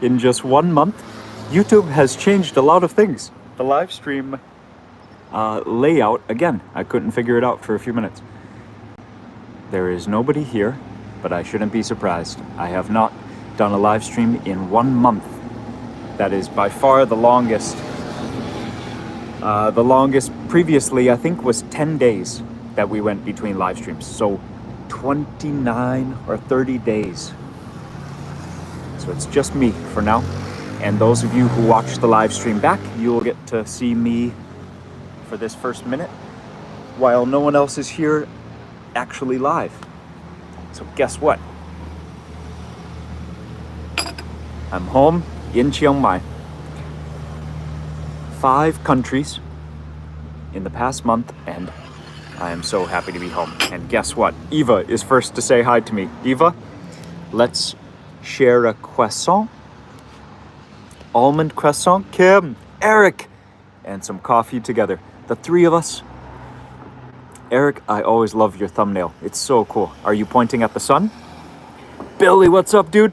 In just 1 month, YouTube has changed a lot of things. The live stream layout, again, I couldn't figure it out for a few minutes. There is nobody here, but I shouldn't be surprised. I have not done a live stream in 1 month. That is by far the longest. The longest previously, I think, was 10 days that we went between live streams. So 29 or 30 days. So it's just me for now. And those of you who watch the live stream back, you will get to see me for this first minute while no one else is here actually live. So guess what? I'm home in Chiang Mai. 5 countries in the past month, and I am so happy to be home. And guess what? Eva is first to say hi to me. Eva, let's share a croissant. Almond croissant. Kim, Eric, and some coffee together. The 3 of us. Eric, I always love your thumbnail. It's so cool. Are you pointing at the sun? Billy, what's up, dude?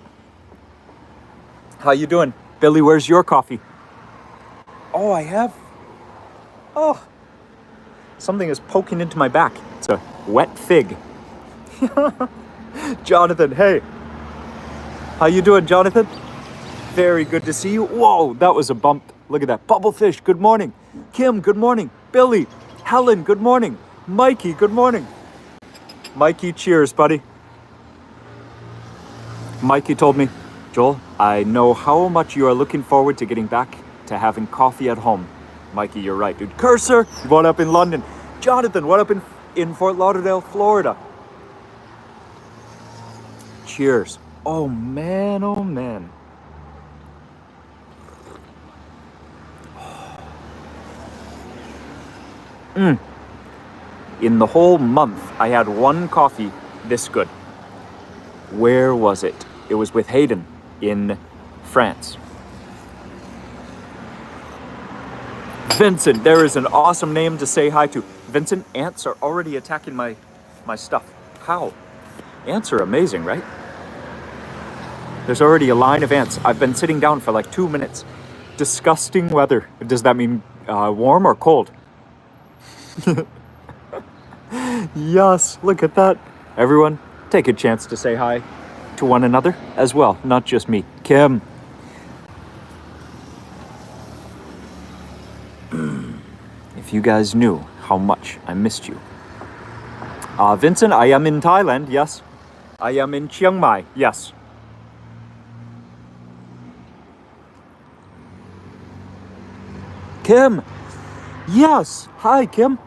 How you doing? Billy, where's your coffee? Oh, I have. Oh, something is poking into my back. It's a wet fig. Jonathan, hey. How you doing, Jonathan? Very good to see you. Whoa, that was a bump. Look at that. Bubblefish, good morning. Kim, good morning. Billy, Helen, good morning. Mikey, good morning. Mikey, cheers, buddy. Mikey told me, Joel, I know how much you are looking forward to getting back to having coffee at home. Mikey, you're right, dude. Cursor, what up in London? Jonathan, what up in Fort Lauderdale, Florida? Cheers. Oh man, oh man. In the whole month, I had 1 coffee this good. Where was it? It was with Hayden in France. Vincent, there is an awesome name to say hi to. Vincent, ants are already attacking my stuff. How? Ants are amazing, right? There's already a line of ants. I've been sitting down for like 2 minutes. Disgusting weather. Does that mean warm or cold? Yes, look at that. Everyone, take a chance to say hi to one another as well, not just me. Kim. If you guys knew how much I missed you. Vincent, I am in Thailand, yes. I am in Chiang Mai, yes. Kim. Yes. Hi, Kim.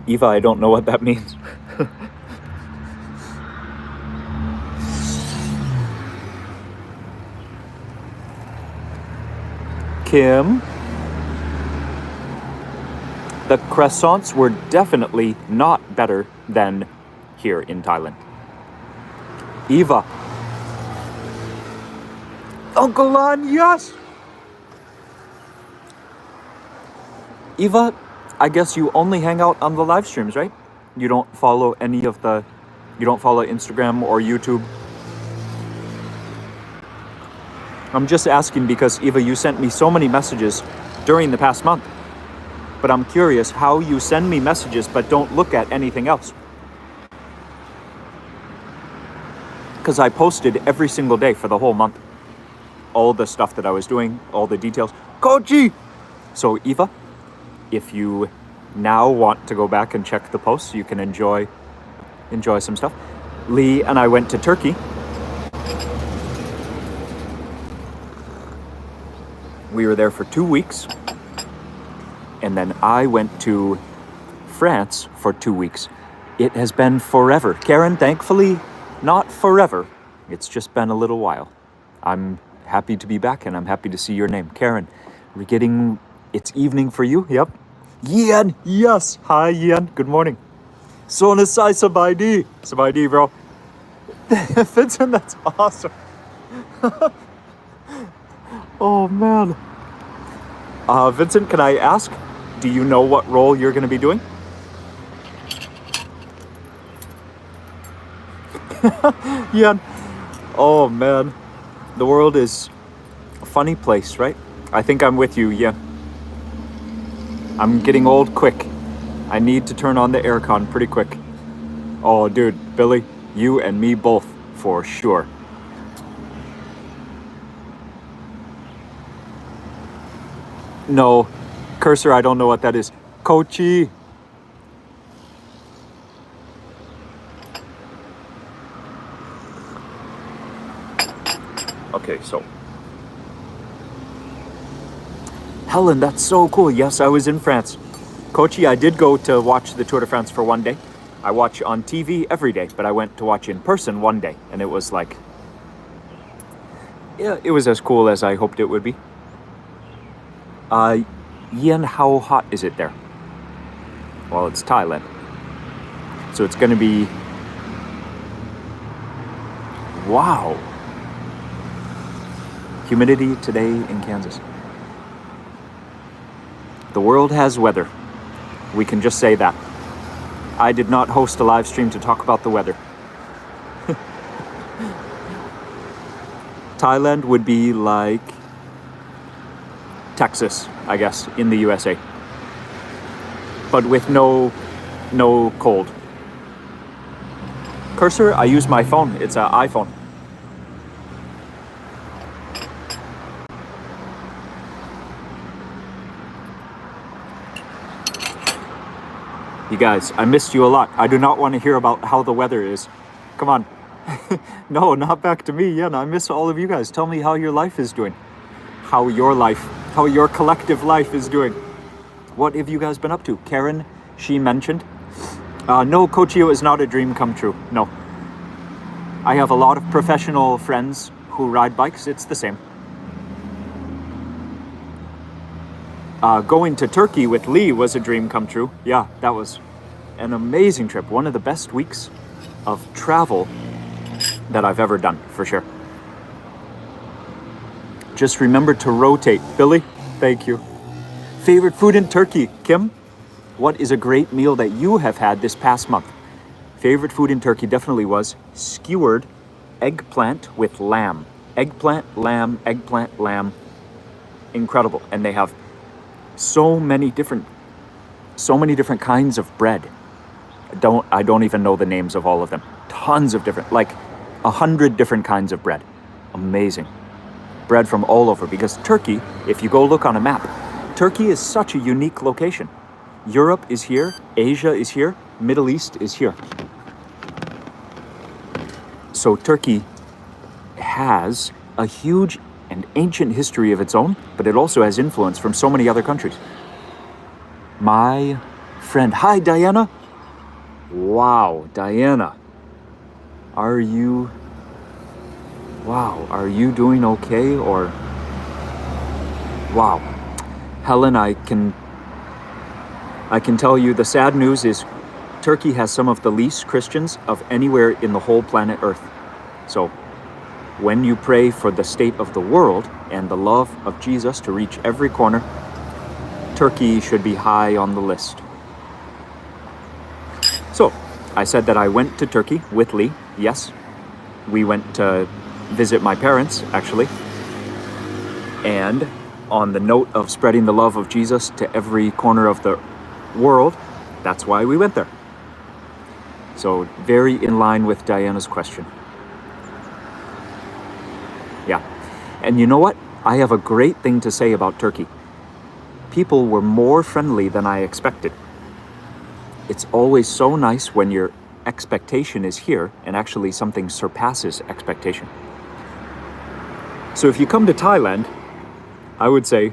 Eva, I don't know what that means. Kim. The croissants were definitely not better than here in Thailand. Eva. Uncle Lon, yes! Eva, I guess you only hang out on the live streams, right? You don't follow you don't follow Instagram or YouTube? I'm just asking because, Eva, you sent me so many messages during the past month. But I'm curious how you send me messages but don't look at anything else. Because I posted every single day for the whole month. All the stuff that I was doing, all the details. Koji! So, Eva, if you now want to go back and check the posts, you can enjoy some stuff. Lee and I went to Turkey. We were there for 2 weeks. And then I went to France for 2 weeks. It has been forever. Karen, thankfully, not forever. It's just been a little while. I'm happy to be back and I'm happy to see your name. Karen, it's evening for you? Yep. Yan, yes. Hi, Yan. Good morning. Sonasai Sabaidi. Sabaidi, bro. Vincent, that's awesome. Oh, man. Vincent, can I ask, do you know what role you're going to be doing? Yeah. Oh, man. The world is a funny place, right? I think I'm with you, yeah. I'm getting old quick. I need to turn on the aircon pretty quick. Oh, dude, Billy, you and me both, for sure. No, cursor, I don't know what that is. Kochi. Okay, so. Helen, that's so cool. Yes, I was in France. Kochi, I did go to watch the Tour de France for one day. I watch on TV every day, but I went to watch in person one day, and it was like, yeah, it was as cool as I hoped it would be. Ian, how hot is it there? Well, it's Thailand. So it's gonna be, wow. Humidity today in Kansas. The world has weather. We can just say that. I did not host a live stream to talk about the weather. Thailand would be like Texas, I guess, in the USA. But with no cold. Cursor, I use my phone. It's an iPhone. You guys, I missed you a lot. I do not want to hear about how the weather is. Come on. No, not back to me. Yeah, I miss all of you guys. Tell me how your life is doing. How your collective life is doing. What have you guys been up to? Karen, she mentioned. No, Kochio is not a dream come true. No. I have a lot of professional friends who ride bikes. It's the same. Going to Turkey with Lee was a dream come true. Yeah, that was an amazing trip. One of the best weeks of travel that I've ever done, for sure. Just remember to rotate. Billy, thank you. Favorite food in Turkey? Kim, what is a great meal that you have had this past month? Favorite food in Turkey definitely was skewered eggplant with lamb. Eggplant, lamb. Incredible. And they have so many different kinds of bread. I don't even know the names of all of them. Tons of different, like 100 different kinds of bread. Amazing. Bread from all over, because Turkey, if you go look on a map, Turkey is such a unique location. Europe is here, Asia is here, Middle East is here. So Turkey has a huge and ancient history of its own, but it also has influence from so many other countries. My friend, hi Diana. Wow, Diana. Are you doing okay, or? Wow. Helen, I can tell you the sad news is Turkey has some of the least Christians of anywhere in the whole planet Earth. So when you pray for the state of the world and the love of Jesus to reach every corner, Turkey should be high on the list. So, I said that I went to Turkey with Lee. Yes, we went to visit my parents, actually. And on the note of spreading the love of Jesus to every corner of the world, that's why we went there. So, very in line with Diana's question. Yeah. And you know what? I have a great thing to say about Turkey. People were more friendly than I expected. It's always so nice when your expectation is here and actually something surpasses expectation. So if you come to Thailand, I would say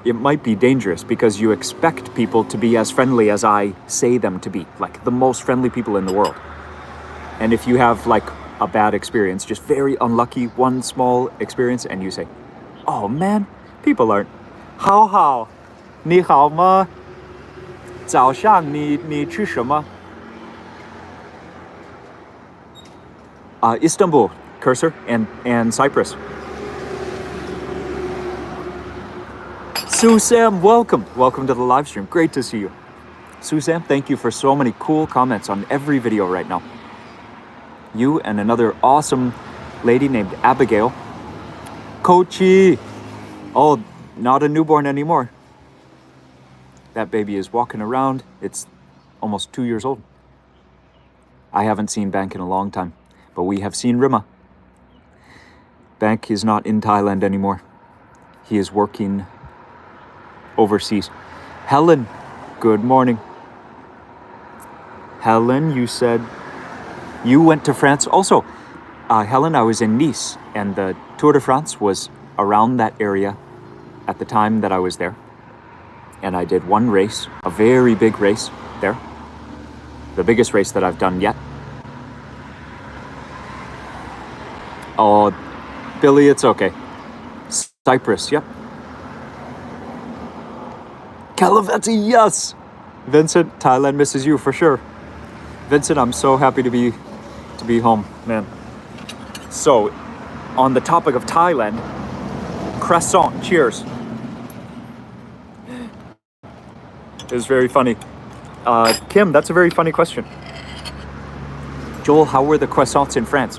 it might be dangerous because you expect people to be as friendly as I say them to be, like the most friendly people in the world. And if you have like a bad experience, just very unlucky, one small experience, and you say, oh man, people aren't. 好好，你好吗？早上你吃什么？ Istanbul, Cursor, and Cyprus. Sue Sam, welcome. Welcome to the live stream. Great to see you. Sue Sam, thank you for so many cool comments on every video right now. You and another awesome lady named Abigail. Kochi. Oh, not a newborn anymore. That baby is walking around. It's almost 2 years old. I haven't seen Bank in a long time, but we have seen Rima. Bank is not in Thailand anymore. He is working overseas. Helen, good morning. Helen, you said you went to France also. Helen, I was in Nice, and the Tour de France was around that area at the time that I was there. And I did one race, a very big race there. The biggest race that I've done yet. Oh, Billy, it's okay. Cyprus, yep. Kalaveti, yes! Vincent, Thailand misses you for sure. Vincent, I'm so happy to be home, man. So, on the topic of Thailand, croissant, cheers. It's very funny. Kim, that's a very funny question. Joel, how were the croissants in France?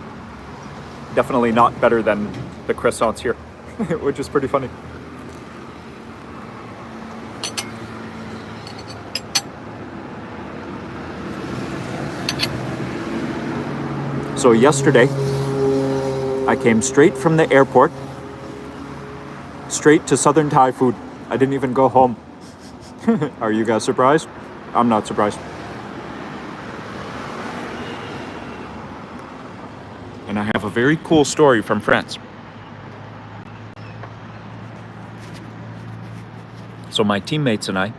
Definitely not better than the croissants here, which is pretty funny. So yesterday, I came straight from the airport, straight to Southern Thai food. I didn't even go home. Are you guys surprised? I'm not surprised. And I have a very cool story from France. So my teammates and I,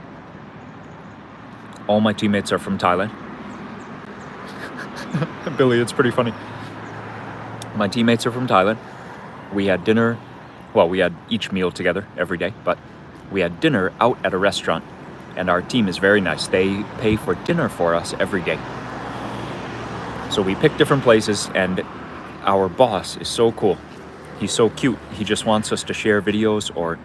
all my teammates are from Thailand. Billy, it's pretty funny. My teammates are from Thailand. We had dinner, well, we had each meal together every day, but we had dinner out at a restaurant. And our team is very nice. They pay for dinner for us every day. So we pick different places, and our boss is so cool. He's so cute. He just wants us to share videos or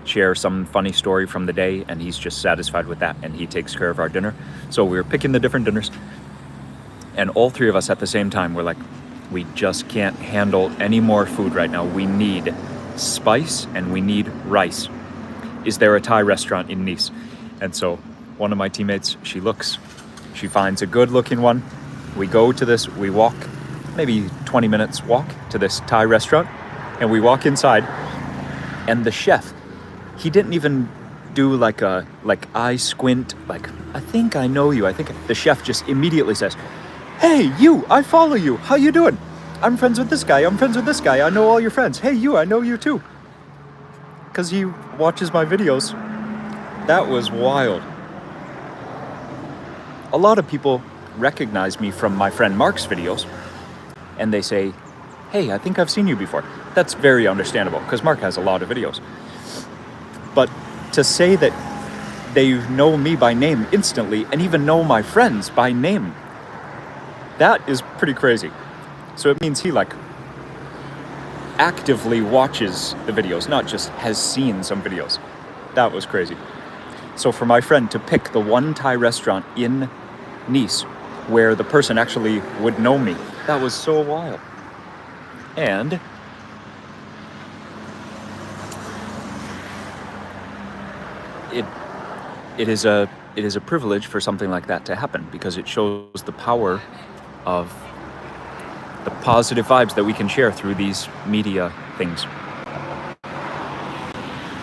share some funny story from the day, and he's just satisfied with that, and he takes care of our dinner. So we were picking the different dinners, and all three of us at the same time were like, we just can't handle any more food right now. We need spice and we need rice. Is there a Thai restaurant in Nice? And so one of my teammates, she finds a good looking one. We go to this, we walk maybe 20 minutes walk to this Thai restaurant, and we walk inside, and the chef, he didn't even do like eye squint, like, I think I know you. I think the chef just immediately says, hey, you, I follow you. How you doing? I'm friends with this guy. I'm friends with this guy. I know all your friends. Hey, you, I know you too. Because he watches my videos. That was wild. A lot of people recognize me from my friend Mark's videos, and they say, hey, I think I've seen you before. That's very understandable, because Mark has a lot of videos. But to say that they know me by name instantly, and even know my friends by name, that is pretty crazy. So it means he actively watches the videos, not just has seen some videos. That was crazy. So for my friend to pick the one Thai restaurant in Nice where the person actually would know me, that was so wild. And it is a privilege for something like that to happen, because it shows the power of the positive vibes that we can share through these media things.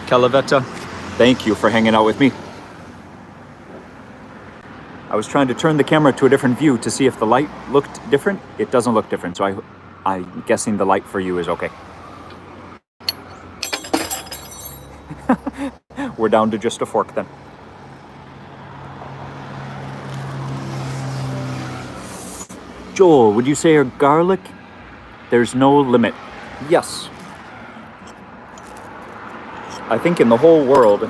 Kalaveta, thank you for hanging out with me. I was trying to turn the camera to a different view to see if the light looked different. It doesn't look different, so I'm guessing the light for you is okay. We're down to just a fork then. Joel, would you say our garlic? There's no limit. Yes. I think in the whole world,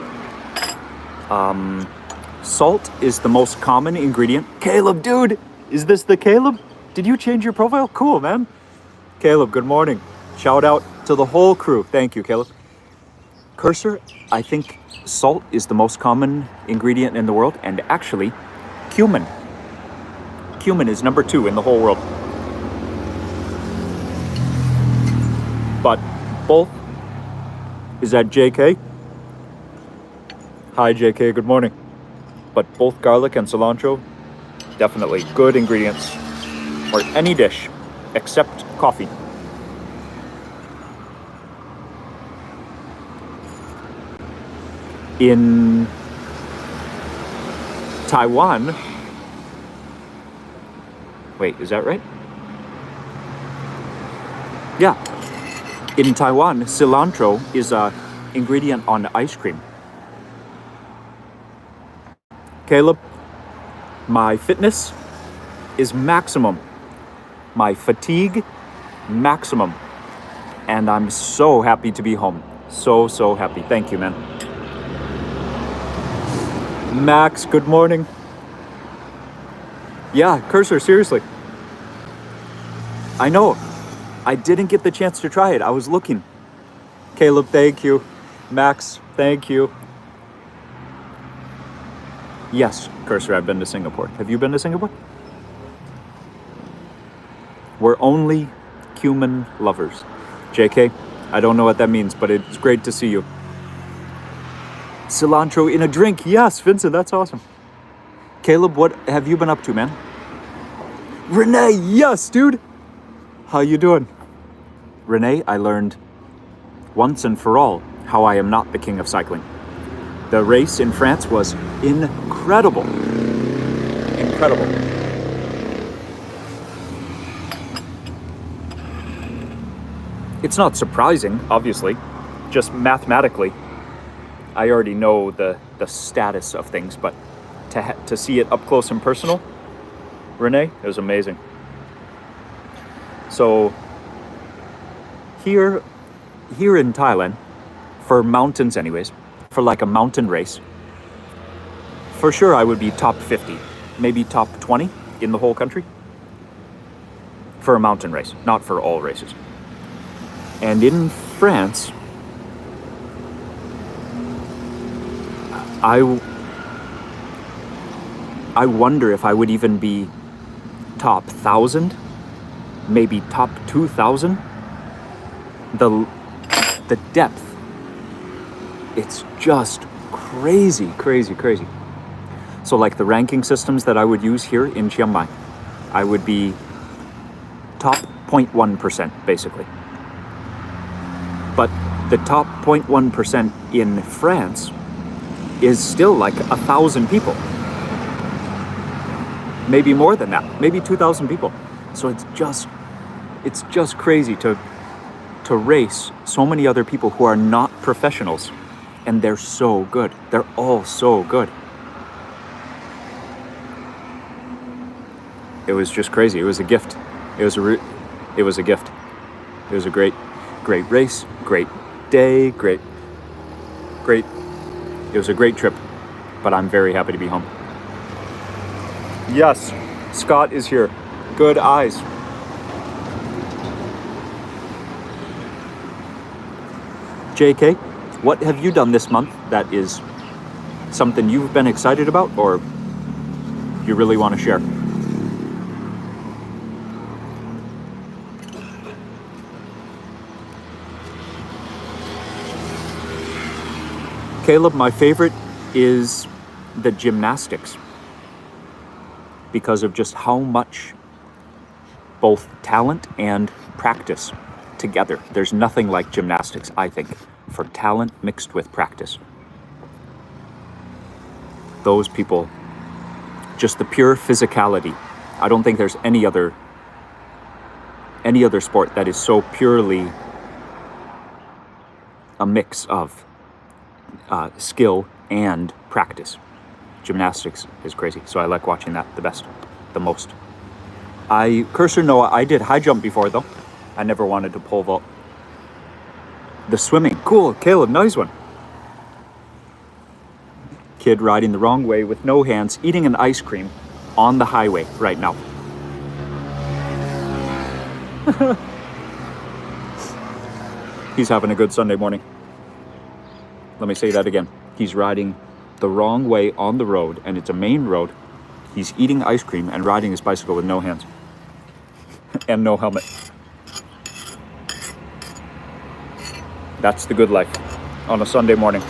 salt is the most common ingredient. Caleb, dude, is this the Caleb? Did you change your profile? Cool, man. Caleb, good morning. Shout out to the whole crew. Thank you, Caleb. Cursor, I think salt is the most common ingredient in the world, and actually, cumin. Cumin is number 2 in the whole world. But both, is that JK? Hi JK, good morning. But both garlic and cilantro, definitely good ingredients for any dish except coffee. In Taiwan, wait, is that right? Yeah. In Taiwan, cilantro is an ingredient on ice cream. Caleb, my fitness is maximum. My fatigue, maximum. And I'm so happy to be home. So happy. Thank you, man. Max, good morning. Yeah, Cursor, seriously. I know. I didn't get the chance to try it. I was looking. Caleb, thank you. Max, thank you. Yes, Cursor, I've been to Singapore. Have you been to Singapore? We're only cumin lovers. JK, I don't know what that means, but it's great to see you. Cilantro in a drink. Yes, Vincent, that's awesome. Caleb, what have you been up to, man? Renee, yes, dude. How you doing? Renee, I learned once and for all how I am not the king of cycling. The race in France was incredible. Incredible. It's not surprising, obviously. Just mathematically, I already know the status of things, but to see it up close and personal, Renee, it was amazing. So here in Thailand, for mountains anyways, for like a mountain race, for sure I would be top 50, maybe top 20 in the whole country for a mountain race, not for all races. And in France, I wonder if I would even be top 1,000, maybe top 2,000. The depth, it's just crazy. So like the ranking systems that I would use here in Chiang Mai, I would be top 0.1% basically. But the top 0.1% in France is still like 1,000 people. Maybe more than that, maybe 2,000 people. So it's just crazy to race so many other people who are not professionals, and they're so good. They're all so good. It was just crazy. It was a gift. It was a gift. It was a great race, great day, great. It was a great trip, but I'm very happy to be home. Yes, Scott is here. Good eyes. JK, what have you done this month that is something you've been excited about or you really want to share? Caleb, my favorite is the gymnastics because of just how much both talent and practice together. There's nothing like gymnastics, I think, for talent mixed with practice. Those people, just the pure physicality. I don't think there's any other sport that is so purely a mix of skill and practice. Gymnastics is crazy, so I like watching that the most. Cursor Noah, I did high jump before though. I never wanted to pole vault. The swimming, cool, Caleb, nice one. Kid riding the wrong way with no hands, eating an ice cream on the highway right now. He's having a good Sunday morning. Let me say that again. He's riding the wrong way on the road, and it's a main road. He's eating ice cream and riding his bicycle with no hands and no helmet. That's the good life on a Sunday morning.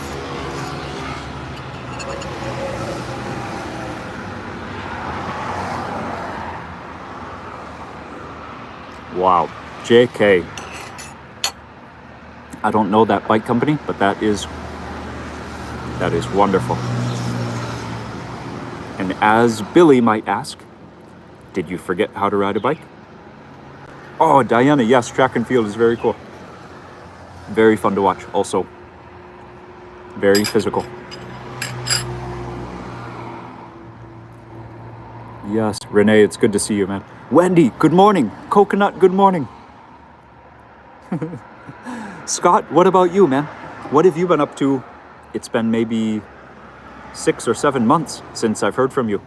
Wow, JK. I don't know that bike company, but that is wonderful. And as Billy might ask, did you forget how to ride a bike? Oh, Diana, yes, track and field is very cool. Very fun to watch. Also, very physical. Yes, Renee, it's good to see you, man. Wendy, good morning. Coconut, good morning. Scott, what about you, man? What have you been up to? It's been maybe 6 or 7 months since I've heard from you.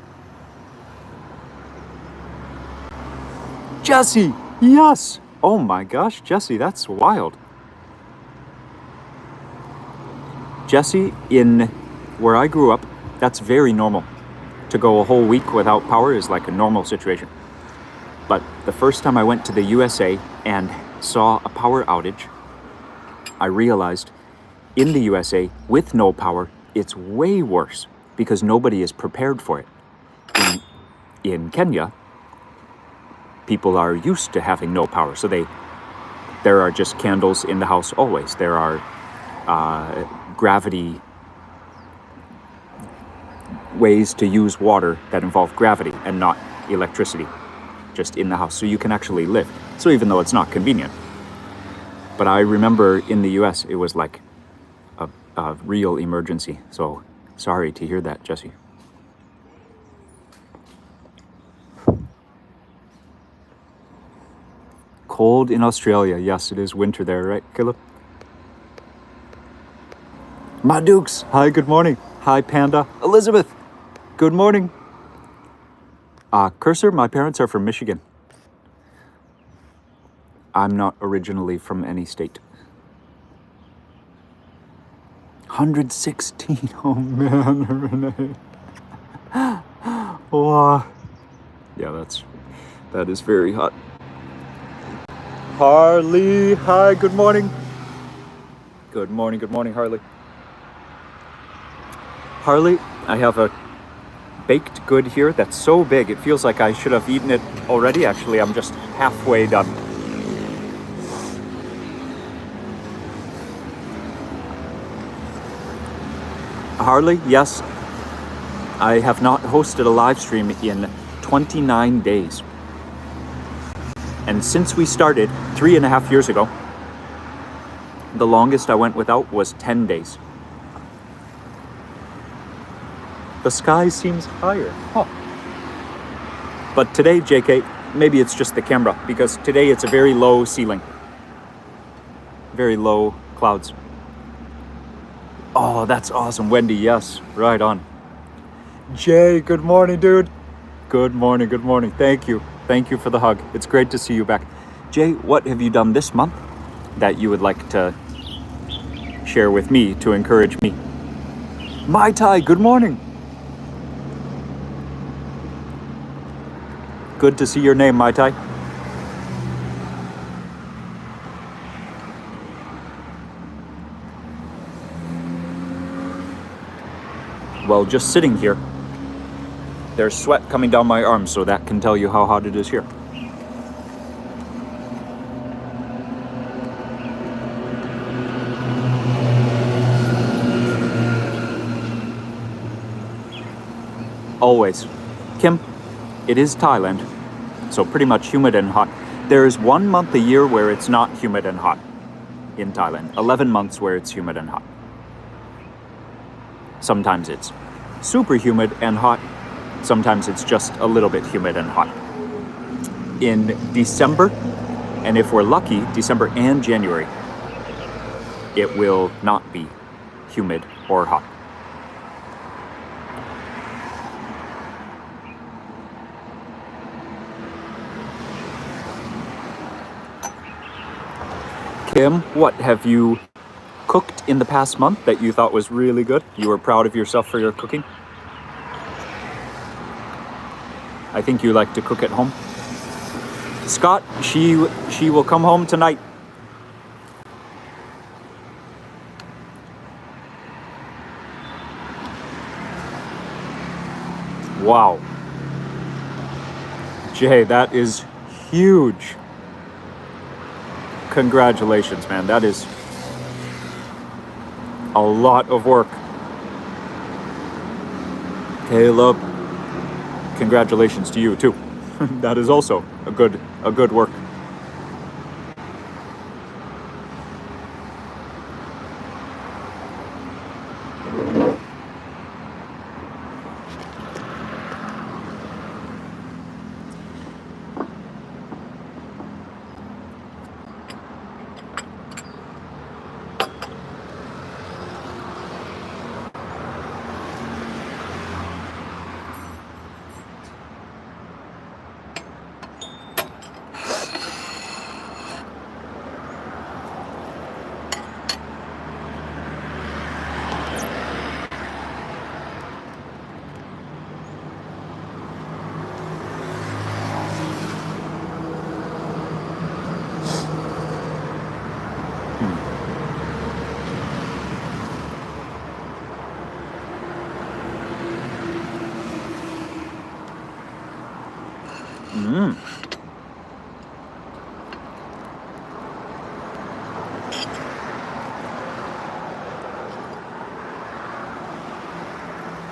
Jesse, yes. Oh my gosh, Jesse, that's wild. Jesse, in where I grew up, that's very normal. To go a whole week without power is like a normal situation. But the first time I went to the USA and saw a power outage, I realized in the USA, with no power, it's way worse because nobody is prepared for it. In Kenya, people are used to having no power, so there are just candles in the house always. There are gravity ways to use water that involve gravity and not electricity, just in the house, so you can actually live. So even though it's not convenient. But I remember in the US, it was like a real emergency. So sorry to hear that, Jesse. Cold in Australia. Yes, it is winter there, right, Caleb? Ma Dukes. Hi, good morning. Hi, Panda. Elizabeth. Good morning. Cursor, my parents are from Michigan. I'm not originally from any state. 116. Oh man, Renee. Wow. Yeah, that is very hot. Harley, hi, good morning. Good morning, Harley. Harley, I have a baked good here that's so big, it feels like I should have eaten it already. Actually, I'm just halfway done. Harley, yes, I have not hosted a live stream in 29 days. And since we started 3.5 years ago, the longest I went without was 10 days. The sky seems higher. Huh. But today, JK, maybe it's just the camera, because today it's a very low ceiling. Very low clouds. Oh, that's awesome. Wendy, yes, right on. Jay, good morning, dude. Good morning. Thank you for the hug. It's great to see you back. Jay, what have you done this month that you would like to share with me to encourage me? Mai Tai, good morning. Good to see your name, Mai Tai. Well, just sitting here, there's sweat coming down my arms, so that can tell you how hot it is here. Always. Kim, it is Thailand, so pretty much humid and hot. There is 1 month a year where it's not humid and hot in Thailand. 11 months where it's humid and hot. Sometimes it's super humid and hot. Sometimes it's just a little bit humid and hot. In December, and if we're lucky, December and January, it will not be humid or hot. Kim, what have you cooked in the past month that you thought was really good? You were proud of yourself for your cooking? I think you like to cook at home. Scott, she will come home tonight. Wow. Jay, that is huge. Congratulations, man. That is a lot of work. Caleb, congratulations to you too. That is also a good work.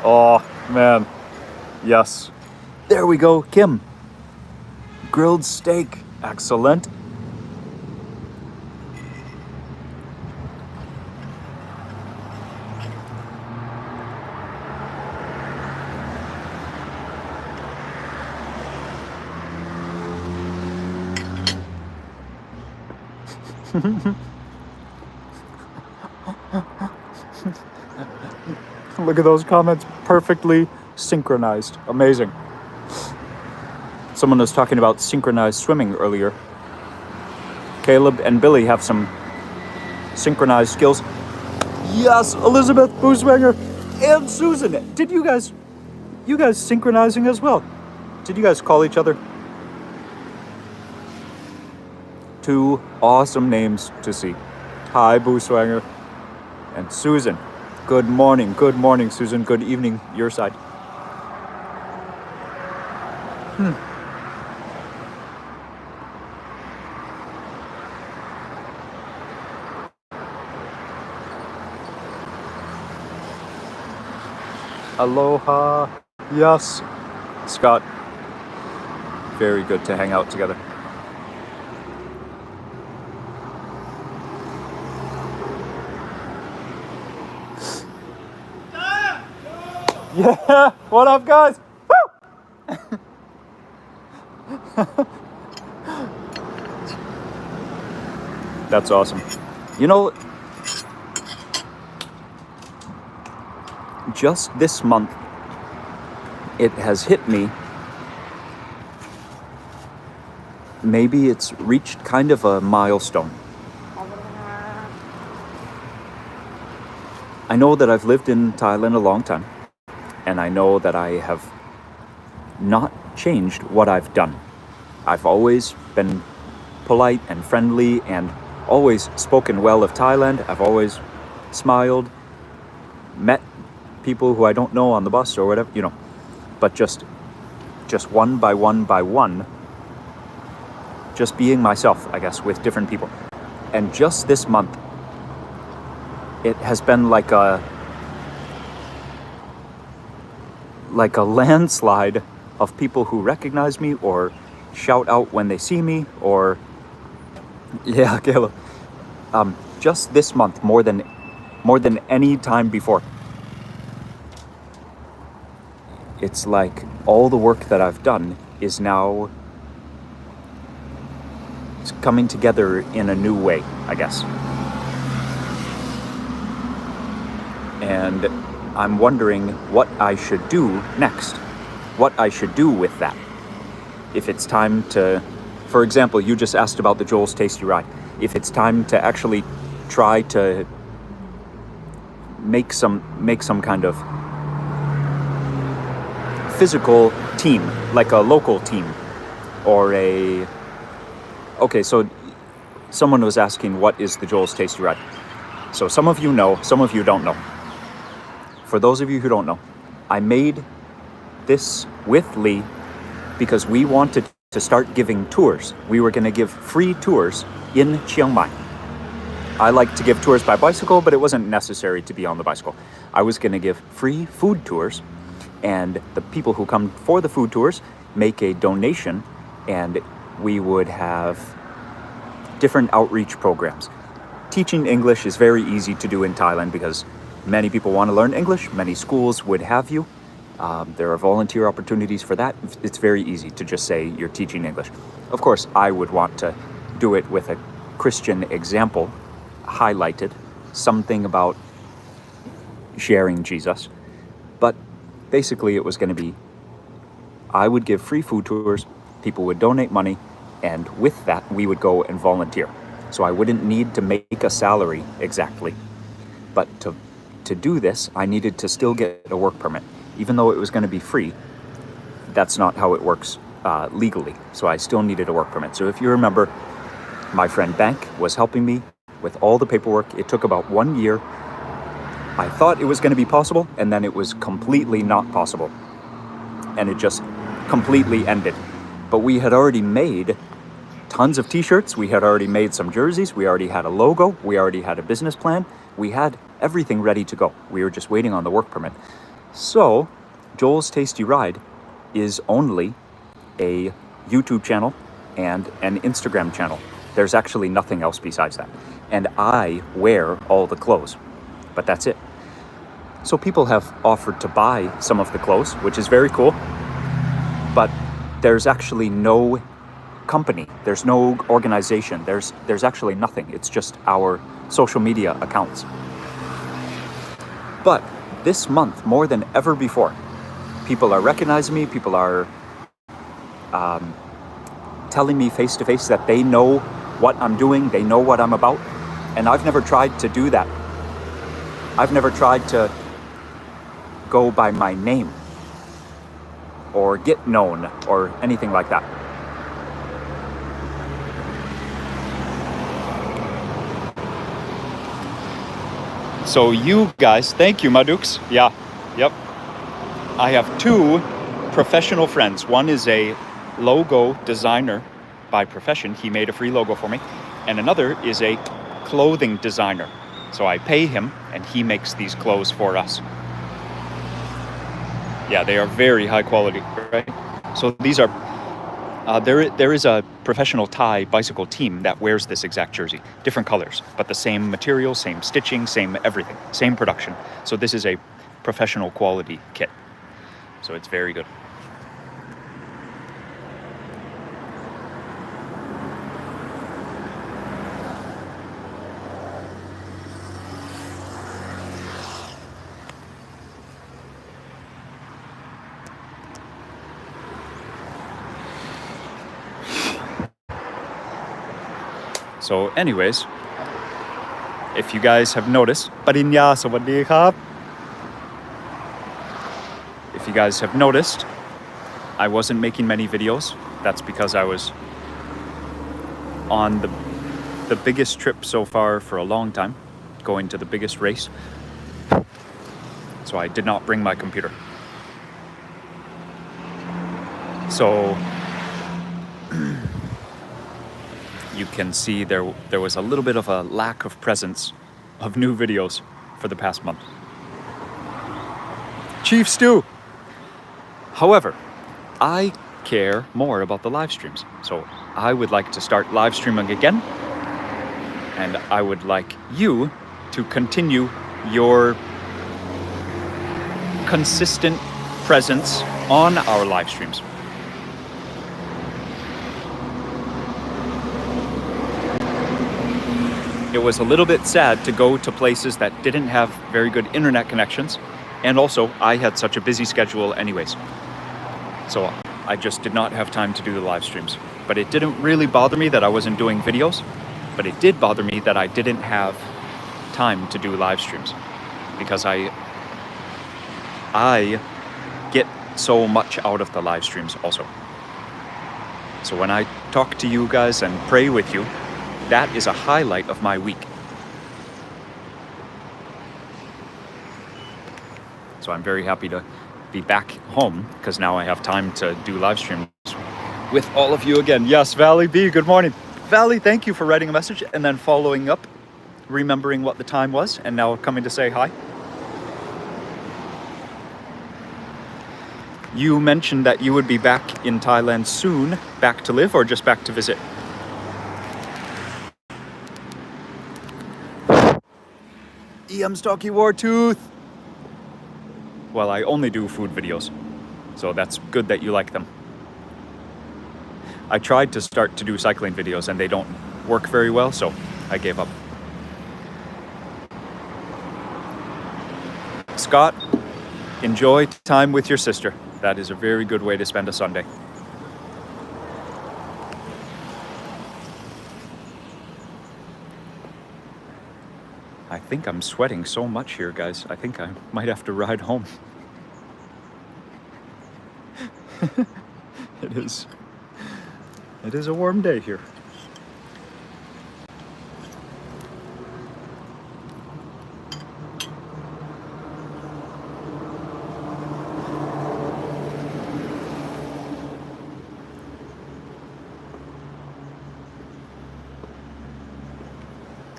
Oh, man. Yes. There we go, Kim. Grilled steak. Excellent. Look at those comments. Perfectly synchronized. Amazing. Someone was talking about synchronized swimming earlier. Caleb and Billy have some synchronized skills. Yes, Elizabeth Booswanger and Susan. Did you guys synchronizing as well? Did you guys call each other? Two awesome names to see. Hi, Booswanger and Susan. Good morning, Susan. Good evening, your side. Aloha. Yes. Scott. Very good to hang out together. Yeah, what up, guys? Woo! That's awesome. You know, just this month, it has hit me. Maybe it's reached kind of a milestone. I know that I've lived in Thailand a long time. And I know that I have not changed what I've done. I've always been polite and friendly and always spoken well of Thailand. I've always smiled, met people who I don't know on the bus or whatever, you know. But just one by one, just being myself, I guess, with different people. And just this month, it has been like a landslide of people who recognize me or shout out when they see me or, yeah, Caleb. Just this month, more than any time before. It's like all the work that I've done is now coming together in a new way, I guess. And I'm wondering what I should do next, what I should do with that. If it's time to, for example, you just asked about the Joel's Tasty Ride. if it's time to actually try to make some kind of physical team, like a local team, or a... Okay, so someone was asking, what is the Joel's Tasty Ride? So some of you know, some of you don't know. For those of you who don't know, I made this with Lee because we wanted to start giving tours. We were going to give free tours in Chiang Mai. I like to give tours by bicycle, but it wasn't necessary to be on the bicycle. I was going to give free food tours, and the people who come for the food tours make a donation, and we would have different outreach programs. Teaching English is very easy to do in Thailand because many people want to learn English. Many schools would have you. There are volunteer opportunities for that. It's very easy to just say you're teaching English. Of course, I would want to do it with a Christian example highlighted, something about sharing Jesus. But basically it was going to be, I would give free food tours, people would donate money, and with that we would go and volunteer. So I wouldn't need to make a salary exactly. But to do this, I needed to still get a work permit. Even though it was going to be free, that's not how it works legally. So I still needed a work permit. So if you remember, my friend Bank was helping me with all the paperwork. It took about 1 year. I thought it was going to be possible, and then it was completely not possible. And it just completely ended. But we had already made tons of t-shirts. We had already made some jerseys. We already had a logo. We already had a business plan. We had everything ready to go. We were just waiting on the work permit. So, Joel's Tasty Ride is only a YouTube channel and an Instagram channel. There's actually nothing else besides that. And I wear all the clothes, but that's it. So people have offered to buy some of the clothes, which is very cool, but there's actually no company, there's no organization, there's actually nothing. It's just our social media accounts. But this month, more than ever before, people are recognizing me, people are telling me face to face that they know what I'm doing, they know what I'm about, and I've never tried to do that. I've never tried to go by my name or get known or anything like that. So you guys, thank you, Madux. Yeah, yep. I have two professional friends. One is a logo designer by profession. He made a free logo for me. And another is a clothing designer. So I pay him and he makes these clothes for us. Yeah, they are very high quality, right? So these are, there is a professional Thai bicycle team that wears this exact jersey. Different colors, but the same material, same stitching, same everything, same production. So this is a professional quality kit. So it's very good. So anyways, if you guys have noticed, Parinya Sawadee Krab. If you guys have noticed, I wasn't making many videos. That's because I was on the biggest trip so far for a long time, going to the biggest race. So I did not bring my computer. So you can see there was a little bit of a lack of presence of new videos for the past month. Chief Stew! However, I care more about the live streams. So I would like to start live streaming again. And I would like you to continue your consistent presence on our live streams. It was a little bit sad to go to places that didn't have very good internet connections. And also, I had such a busy schedule anyways. So I just did not have time to do the live streams. But it didn't really bother me that I wasn't doing videos. But it did bother me that I didn't have time to do live streams because I get so much out of the live streams also. So when I talk to you guys and pray with you, that is a highlight of my week. So I'm very happy to be back home because now I have time to do live streams with all of you again. Yes, Valley B, good morning. Valley, thank you for writing a message and then following up, remembering what the time was, and now coming to say hi. You mentioned that you would be back in Thailand soon, back to live or just back to visit? EM Stocky Wartooth! Well, I only do food videos, so that's good that you like them. I tried to start to do cycling videos and they don't work very well, so I gave up. Scott, enjoy time with your sister. That is a very good way to spend a Sunday. I think I'm sweating so much here, guys. I think I might have to ride home. It is a warm day here.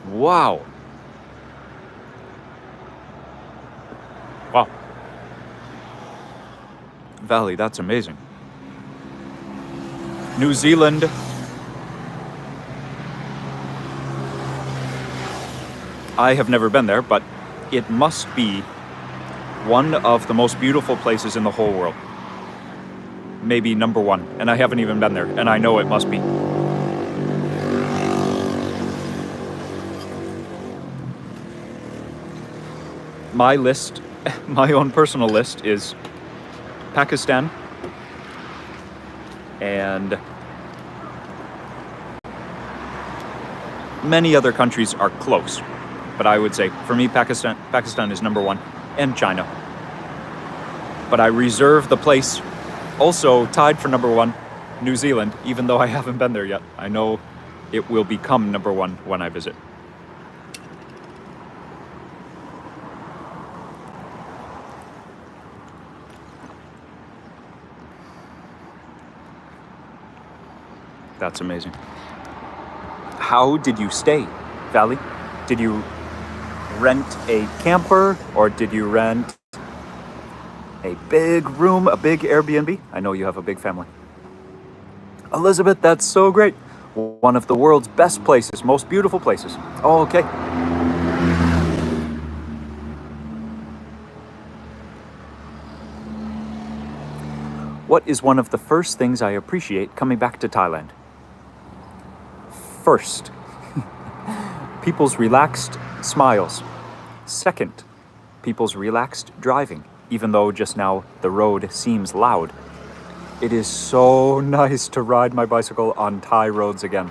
Wow. Wow. Valley, that's amazing. New Zealand. I have never been there, but it must be one of the most beautiful places in the whole world. Maybe number one, and I haven't even been there, and I know it must be. My list, my own personal list is Pakistan and many other countries are close, but I would say for me Pakistan is number one, and China. But I reserve the place also tied for number one, New Zealand, even though I haven't been there yet. I know it will become number one when I visit. That's amazing. How did you stay, Valley? Did you rent a camper or did you rent a big room, a big Airbnb? I know you have a big family. Elizabeth, that's so great. One of the world's best places, most beautiful places. Oh, okay. What is one of the first things I appreciate coming back to Thailand? First, people's relaxed smiles. Second, people's relaxed driving, even though just now the road seems loud. It is so nice to ride my bicycle on Thai roads again.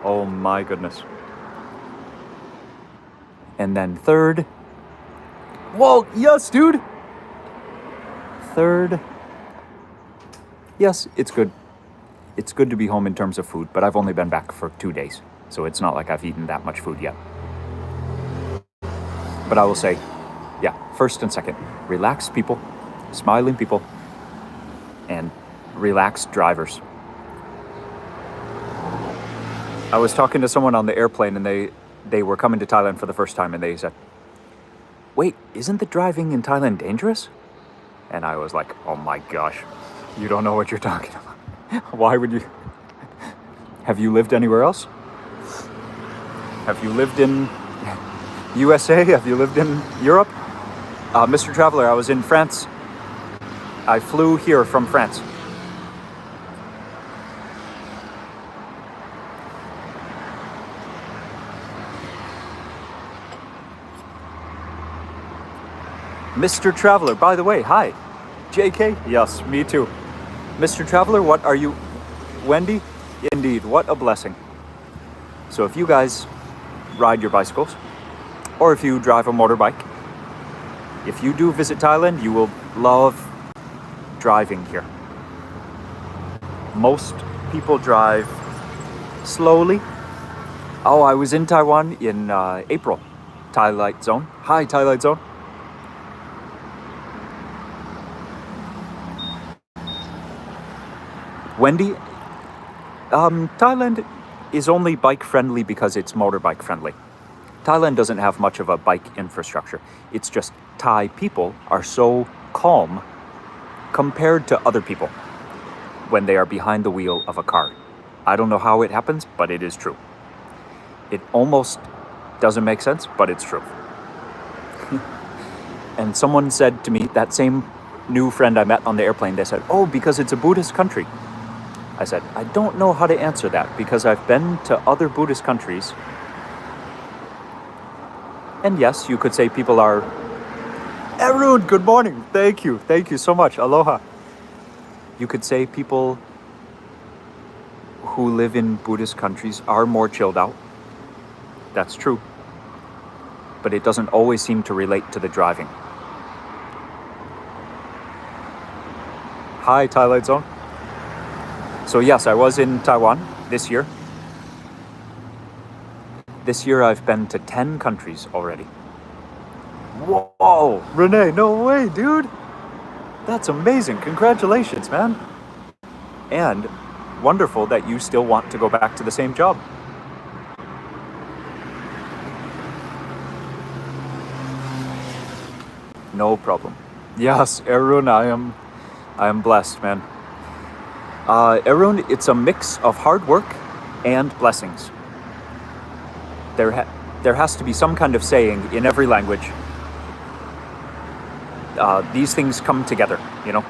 Oh my goodness. And then third, whoa, yes, dude. Third, yes, it's good. It's good to be home in terms of food, but I've only been back for 2 days, so it's not like I've eaten that much food yet. But I will say, yeah, first and second, relaxed people, smiling people, and relaxed drivers. I was talking to someone on the airplane and they were coming to Thailand for the first time and they said, wait, isn't the driving in Thailand dangerous? And I was like, oh my gosh, you don't know what you're talking about. Why would you? Have you lived anywhere else? Have you lived in USA? Have you lived in Europe? Mr. Traveler, I was in France. I flew here from France. Mr. Traveler, by the way, hi. JK? Yes, me too. Mr. Traveler, what are you? Wendy? Indeed, what a blessing. So if you guys ride your bicycles, or if you drive a motorbike, if you do visit Thailand, you will love driving here. Most people drive slowly. Oh, I was in Taiwan in April. Thai Light Zone. Hi, Thai Light Zone. Wendy, Thailand is only bike friendly because it's motorbike friendly. Thailand doesn't have much of a bike infrastructure. It's just Thai people are so calm compared to other people when they are behind the wheel of a car. I don't know how it happens, but it is true. It almost doesn't make sense, but it's true. And someone said to me, that same new friend I met on the airplane, they said, oh, because it's a Buddhist country. I said, I don't know how to answer that because I've been to other Buddhist countries. And yes, you could say people are... Arun, good morning. Thank you. Thank you so much. Aloha. You could say people who live in Buddhist countries are more chilled out. That's true. But it doesn't always seem to relate to the driving. Hi, Thai Light Zone. So yes, I was in Taiwan this year. This year I've been to 10 countries already. Whoa, Renee, no way, dude. That's amazing. Congratulations, man. And wonderful that you still want to go back to the same job. No problem. Yes, Arun, I am blessed, man. Arun, it's a mix of hard work and blessings. There has to be some kind of saying in every language. These things come together, you know.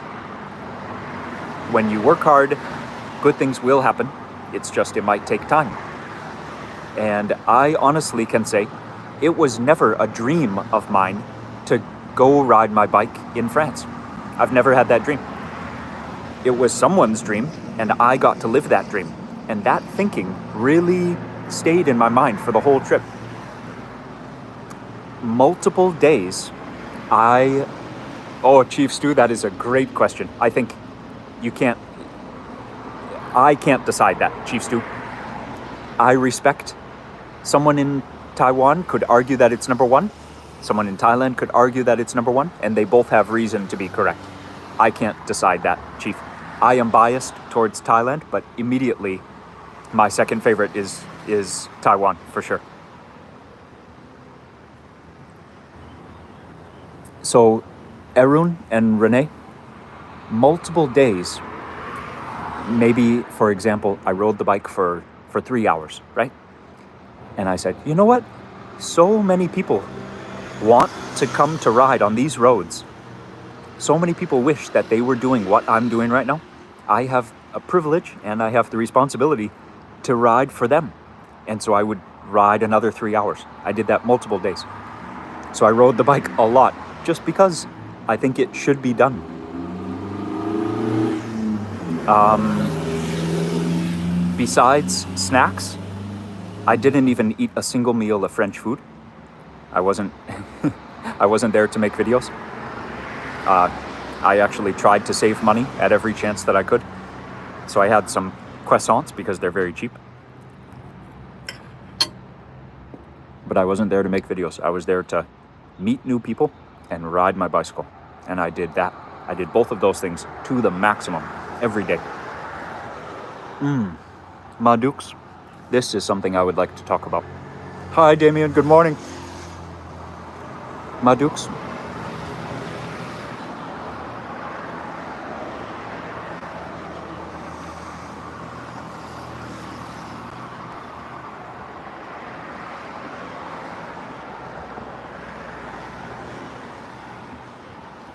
When you work hard, good things will happen. It's just it might take time. And I honestly can say it was never a dream of mine to go ride my bike in France. I've never had that dream. It was someone's dream, and I got to live that dream. And that thinking really stayed in my mind for the whole trip. Multiple days, Oh, Chief Stu, that is a great question. I think I can't decide that, Chief Stu. I respect someone in Taiwan could argue that it's number one. Someone in Thailand could argue that it's number one, and they both have reason to be correct. I can't decide that, Chief. I am biased towards Thailand, but immediately my second favorite is Taiwan, for sure. So, Arun and Renee, multiple days, maybe, for example, I rode the bike for 3 hours, right? And I said, you know what? So many people want to come to ride on these roads. So many people wish that they were doing what I'm doing right now. I have a privilege and I have the responsibility to ride for them. And so I would ride another 3 hours. I did that multiple days. So I rode the bike a lot just because I think it should be done. Besides snacks, I didn't even eat a single meal of French food. I wasn't there to make videos. I actually tried to save money at every chance that I could. So I had some croissants because they're very cheap. But I wasn't there to make videos. I was there to meet new people and ride my bicycle. And I did that. I did both of those things to the maximum every day. Madux, this is something I would like to talk about. Hi, Damien. Good morning. Madux.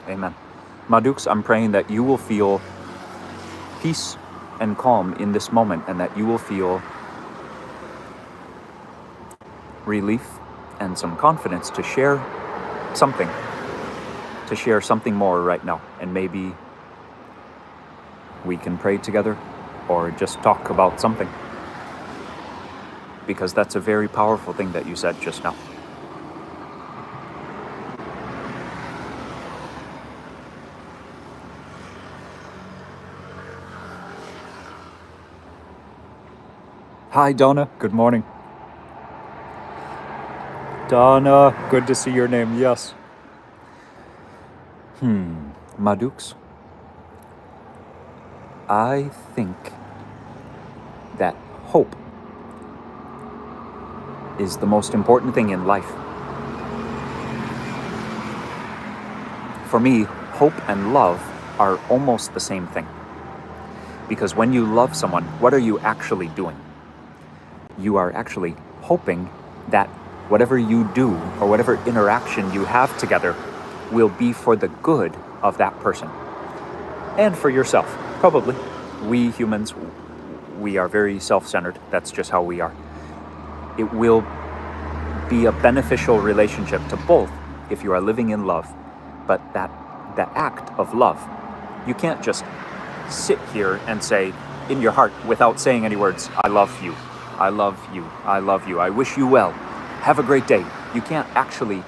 Amen. Madux, I'm praying that you will feel peace and calm in this moment, and that you will feel relief and some confidence to share something more right now. And maybe we can pray together or just talk about something. because that's a very powerful thing that you said just now. Hi, Donna. Good morning. Donna, good to see your name, yes. Madux, I think that hope is the most important thing in life. For me, hope and love are almost the same thing. Because when you love someone, what are you actually doing? You are actually hoping that whatever you do or whatever interaction you have together will be for the good of that person. And for yourself, probably. We humans, we are very self-centered. That's just how we are. It will be a beneficial relationship to both if you are living in love. But that act of love, you can't just sit here and say in your heart without saying any words, I love you, I love you, I love you, I wish you well, have a great day. You can't actually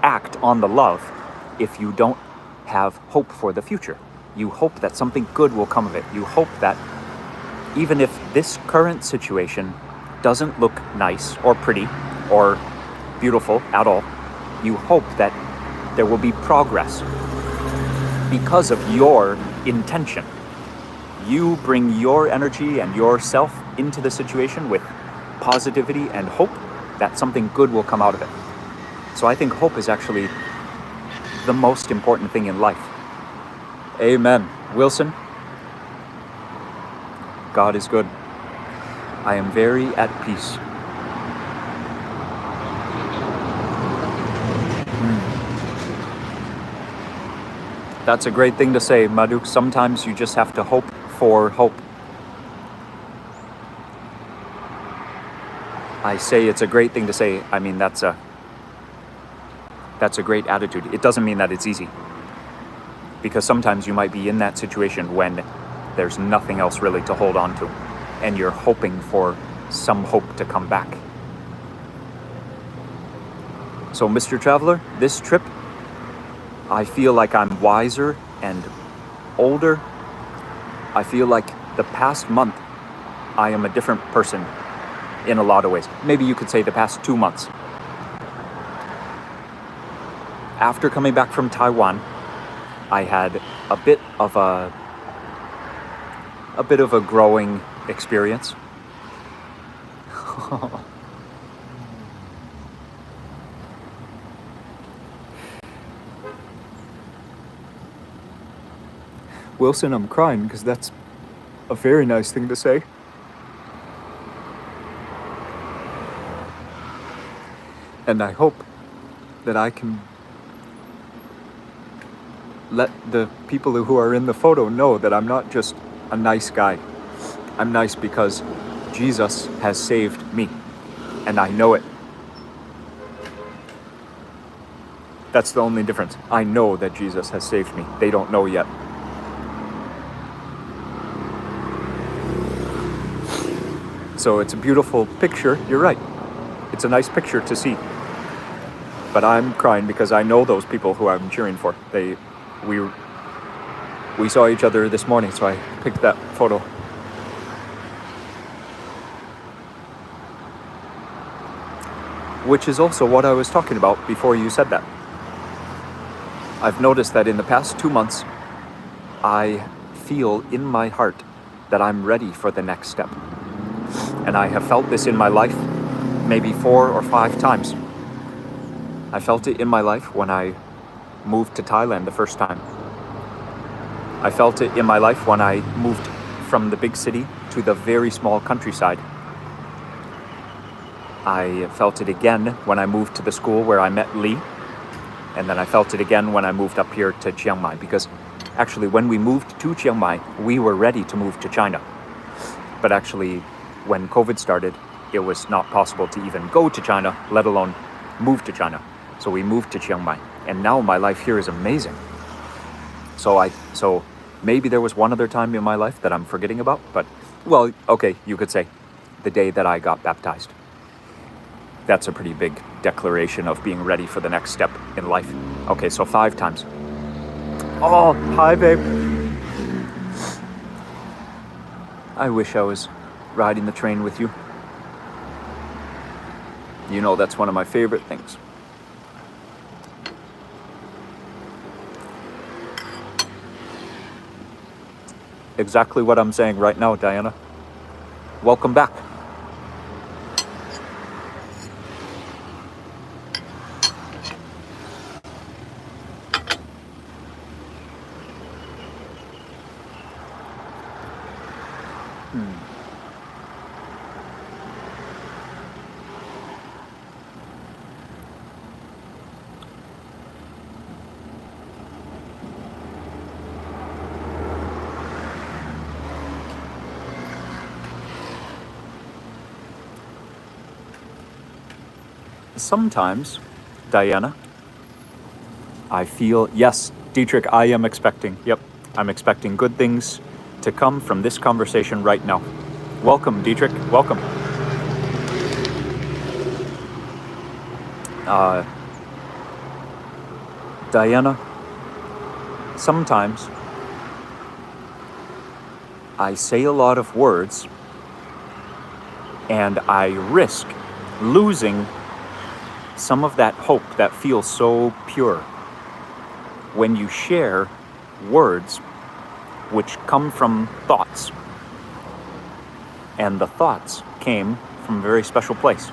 act on the love if you don't have hope for the future. You hope that something good will come of it. You hope that even if this current situation doesn't look nice or pretty or beautiful at all, you hope that there will be progress because of your intention. You bring your energy and yourself into the situation with positivity and hope that something good will come out of it. So I think hope is actually the most important thing in life. Amen. Wilson, God is good. I am very at peace. That's a great thing to say, Maduk. Sometimes you just have to hope for hope. I say it's a great thing to say. I mean, that's a great attitude. It doesn't mean that it's easy. Because sometimes you might be in that situation when there's nothing else really to hold on to, and you're hoping for some hope to come back. So, Mr. Traveler, this trip, I feel like I'm wiser and older. I feel like the past month, I am a different person in a lot of ways. Maybe you could say the past 2 months. After coming back from Taiwan, I had a bit of a growing experience. Wilson, I'm crying because that's a very nice thing to say. And I hope that I can let the people who are in the photo know that I'm not just a nice guy. I'm nice because Jesus has saved me, and I know it. That's the only difference. I know that Jesus has saved me. They don't know yet. So it's a beautiful picture. You're right. It's a nice picture to see. But I'm crying because I know those people who I'm cheering for. We saw each other this morning, so I picked that photo. Which is also what I was talking about before you said that. I've noticed that in the past 2 months, I feel in my heart that I'm ready for the next step. And I have felt this in my life maybe 4 or 5 times. I felt it in my life when I moved to Thailand the first time. I felt it in my life when I moved from the big city to the very small countryside. I felt it again when I moved to the school where I met Lee. And then I felt it again when I moved up here to Chiang Mai, because actually when we moved to Chiang Mai, we were ready to move to China. But actually, when COVID started, it was not possible to even go to China, let alone move to China. So we moved to Chiang Mai, and now my life here is amazing. So maybe there was one other time in my life that I'm forgetting about, but Well, okay, you could say the day that I got baptized. That's a pretty big declaration of being ready for the next step in life. Okay, so 5 times. Oh, hi, babe. I wish I was riding the train with you. You know that's one of my favorite things. Exactly what I'm saying right now, Diana. Welcome back. Sometimes, Diana, I feel, yes, Dietrich, I am expecting, yep, I'm expecting good things to come from this conversation right now. Welcome, Dietrich, welcome. Diana, sometimes I say a lot of words and I risk losing some of that hope that feels so pure when you share words which come from thoughts. And the thoughts came from a very special place,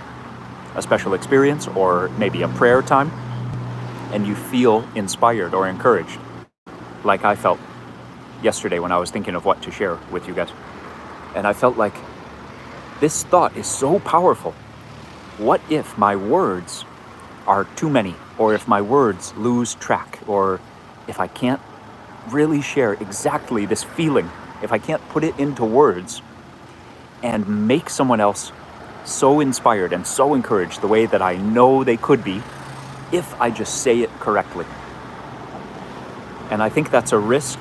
a special experience, or maybe a prayer time, and you feel inspired or encouraged, like I felt yesterday when I was thinking of what to share with you guys. And I felt like this thought is so powerful. What if my words are too many, or if my words lose track, or if I can't really share exactly this feeling, if I can't put it into words and make someone else so inspired and so encouraged the way that I know they could be if I just say it correctly. And I think that's a risk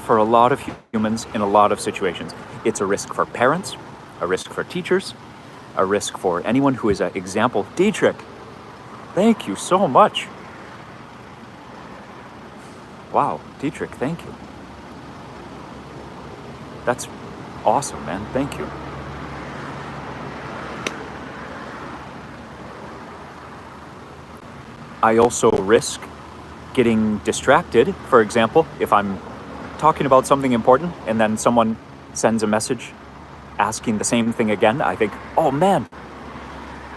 for a lot of humans in a lot of situations. It's a risk for parents, a risk for teachers, a risk for anyone who is an example. Dietrich, thank you so much. Wow, Dietrich, thank you. That's awesome, man. Thank you. I also risk getting distracted. For example, if I'm talking about something important and then someone sends a message asking the same thing again, I think, oh man,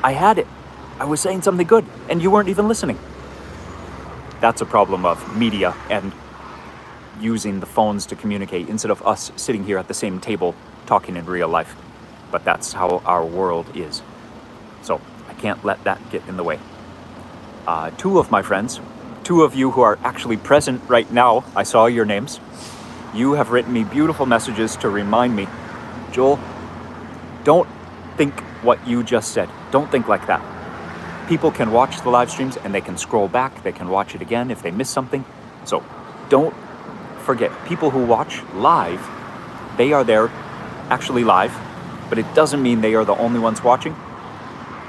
I had it. I was saying something good and you weren't even listening. That's a problem of media and using the phones to communicate instead of us sitting here at the same table talking in real life. But that's how our world is. So I can't let that get in the way. 2 of my friends, 2 of you who are actually present right now, I saw your names. You have written me beautiful messages to remind me, Joel, don't think what you just said. Don't think like that. People can watch the live streams and they can scroll back. They can watch it again if they miss something. So don't forget, people who watch live, they are there actually live, but it doesn't mean they are the only ones watching.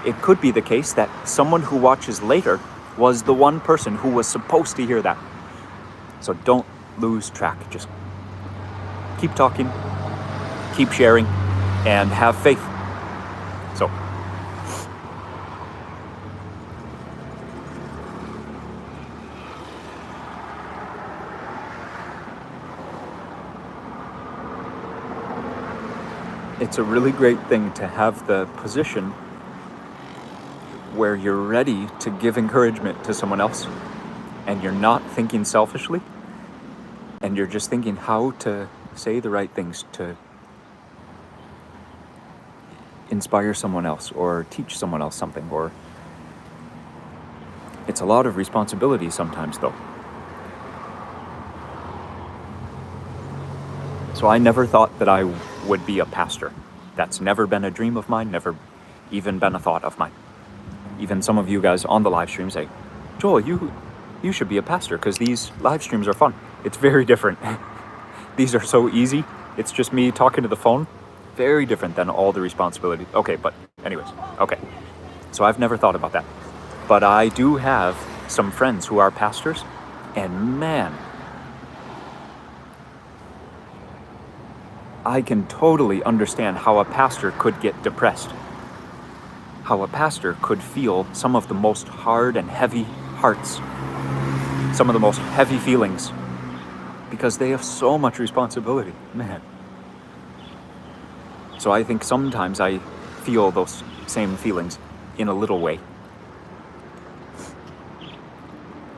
It could be the case that someone who watches later was the one person who was supposed to hear that. So don't lose track. Just keep talking, keep sharing, and have faith. So it's a really great thing to have the position where you're ready to give encouragement to someone else and you're not thinking selfishly and you're just thinking how to say the right things to inspire someone else or teach someone else something. Or it's a lot of responsibility sometimes though. So I never thought that I would be a pastor. That's never been a dream of mine, never even been a thought of mine. Even some of you guys on the live stream say, Joel, you should be a pastor because these live streams are fun. It's very different. These are so easy It's just me talking to the phone. Very different than all the responsibility. Okay, but anyways, okay. So I've never thought about that. But I do have some friends who are pastors, and man, I can totally understand how a pastor could get depressed. How a pastor could feel some of the most hard and heavy hearts, some of the most heavy feelings, because they have so much responsibility, man. So I think sometimes I feel those same feelings in a little way.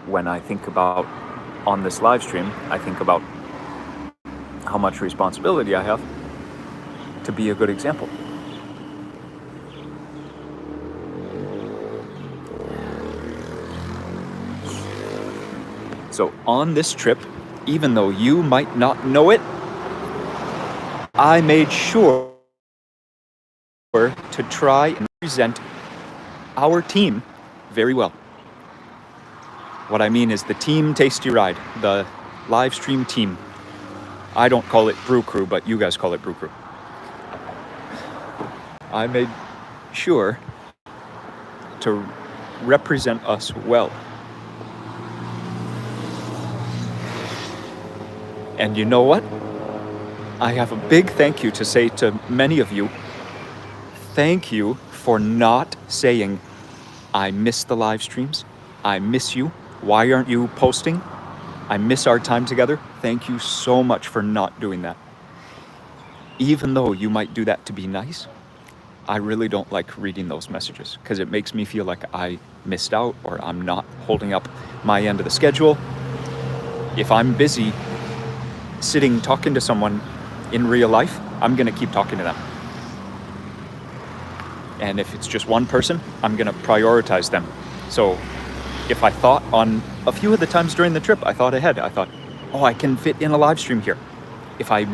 When I think about on this live stream, I think about how much responsibility I have to be a good example. So on this trip, even though you might not know it, I made sure to try and present our team very well. What I mean is the Team Tasty Ride, the live stream team. I don't call it Brew Crew, but you guys call it Brew Crew. I made sure to represent us well. And you know what? I have a big thank you to say to many of you. Thank you for not saying, I miss the live streams. I miss you. Why aren't you posting? I miss our time together. Thank you so much for not doing that. Even though you might do that to be nice, I really don't like reading those messages because it makes me feel like I missed out or I'm not holding up my end of the schedule. If I'm busy sitting talking to someone in real life, I'm going to keep talking to them. And if it's just one person, I'm going to prioritize them. So if I thought on a few of the times during the trip, I thought ahead. I thought, oh, I can fit in a live stream here. If I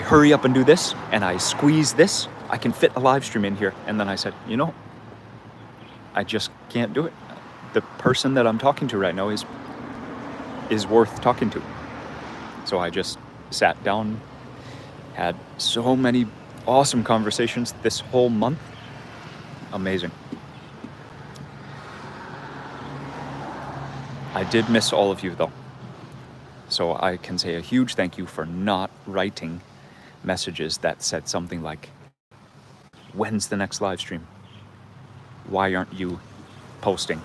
hurry up and do this and I squeeze this, I can fit a live stream in here. And then I said, you know, I just can't do it. The person that I'm talking to right now is worth talking to. So I just sat down, had so many awesome conversations this whole month. Amazing. I did miss all of you though. So I can say a huge thank you for not writing messages that said something like, when's the next live stream? Why aren't you posting?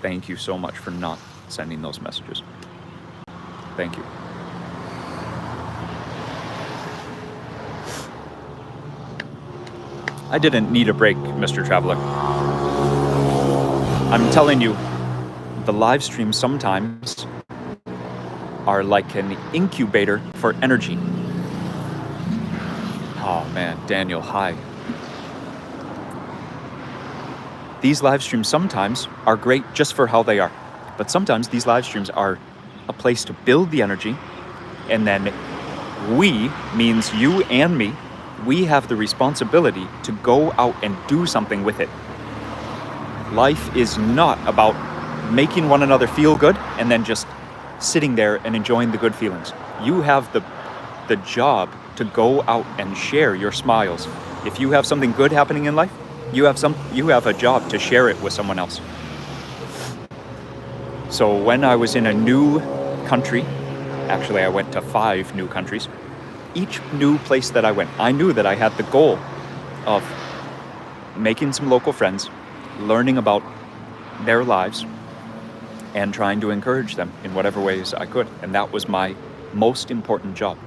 Thank you so much for not sending those messages. Thank you. I didn't need a break, Mr. Traveler. I'm telling you, the live streams sometimes are like an incubator for energy. Oh man, Daniel, hi. These live streams sometimes are great just for how they are, but sometimes these live streams are a place to build the energy, and then we, means you and me, we have the responsibility to go out and do something with it. Life is not about making one another feel good and then just sitting there and enjoying the good feelings. You have the job to go out and share your smiles. If you have something good happening in life, you have a job to share it with someone else. So when I was in a new country, actually I went to 5 new countries, each new place that I went, I knew that I had the goal of making some local friends, learning about their lives, and trying to encourage them in whatever ways I could. And that was my most important job.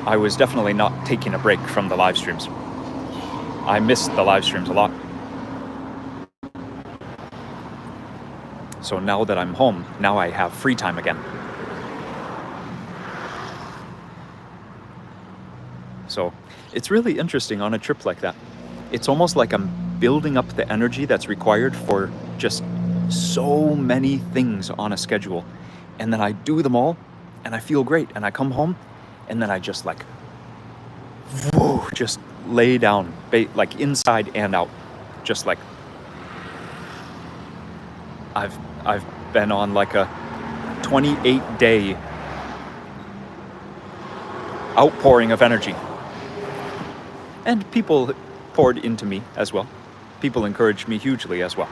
I was definitely not taking a break from the live streams. I missed the live streams a lot. So now that I'm home, now I have free time again. So it's really interesting on a trip like that. It's almost like I'm building up the energy that's required for just so many things on a schedule. And then I do them all and I feel great. And I come home and then I just like, whoa, just lay down, like inside and out. Just like, I've been on like a 28-day outpouring of energy. And people poured into me as well. People encouraged me hugely as well.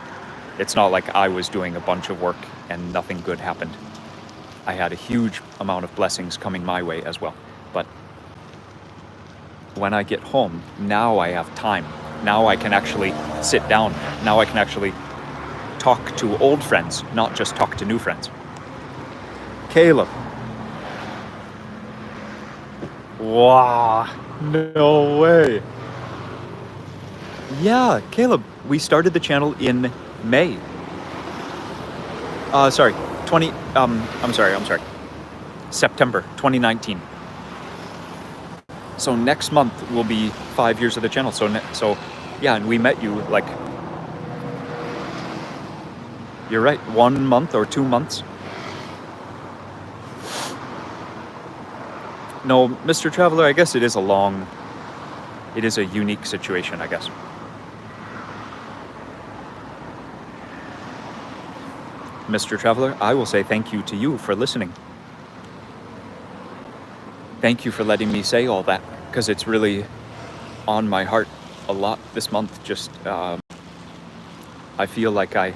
It's not like I was doing a bunch of work and nothing good happened. I had a huge amount of blessings coming my way as well. But when I get home, now I have time. Now I can actually sit down. Now I can actually talk to old friends, not just talk to new friends. Caleb. Wow, no way. Yeah, Caleb, we started the channel in May. September 2019. So next month will be 5 years of the channel. So yeah, and we met you like, you're right, 1 month or 2 months. No, Mr. Traveler, I guess it is a unique situation, I guess. Mr. Traveler, I will say thank you to you for listening. Thank you for letting me say all that, because it's really on my heart a lot this month. Just, I feel like I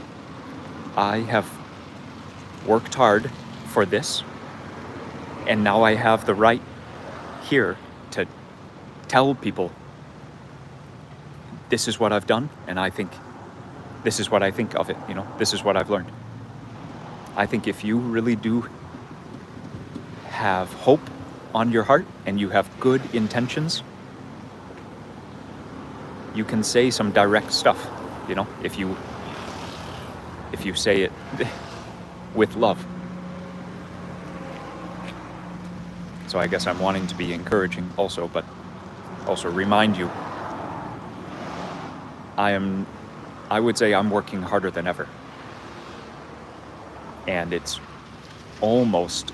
have worked hard for this, and now I have the right here to tell people this is what I've done, and I think this is what I think of it, this is what I've learned. I think if you really do have hope on your heart and you have good intentions, you can say some direct stuff, if you say it with love. So I guess I'm wanting to be encouraging also, but also remind you, I would say I'm working harder than ever. And it's almost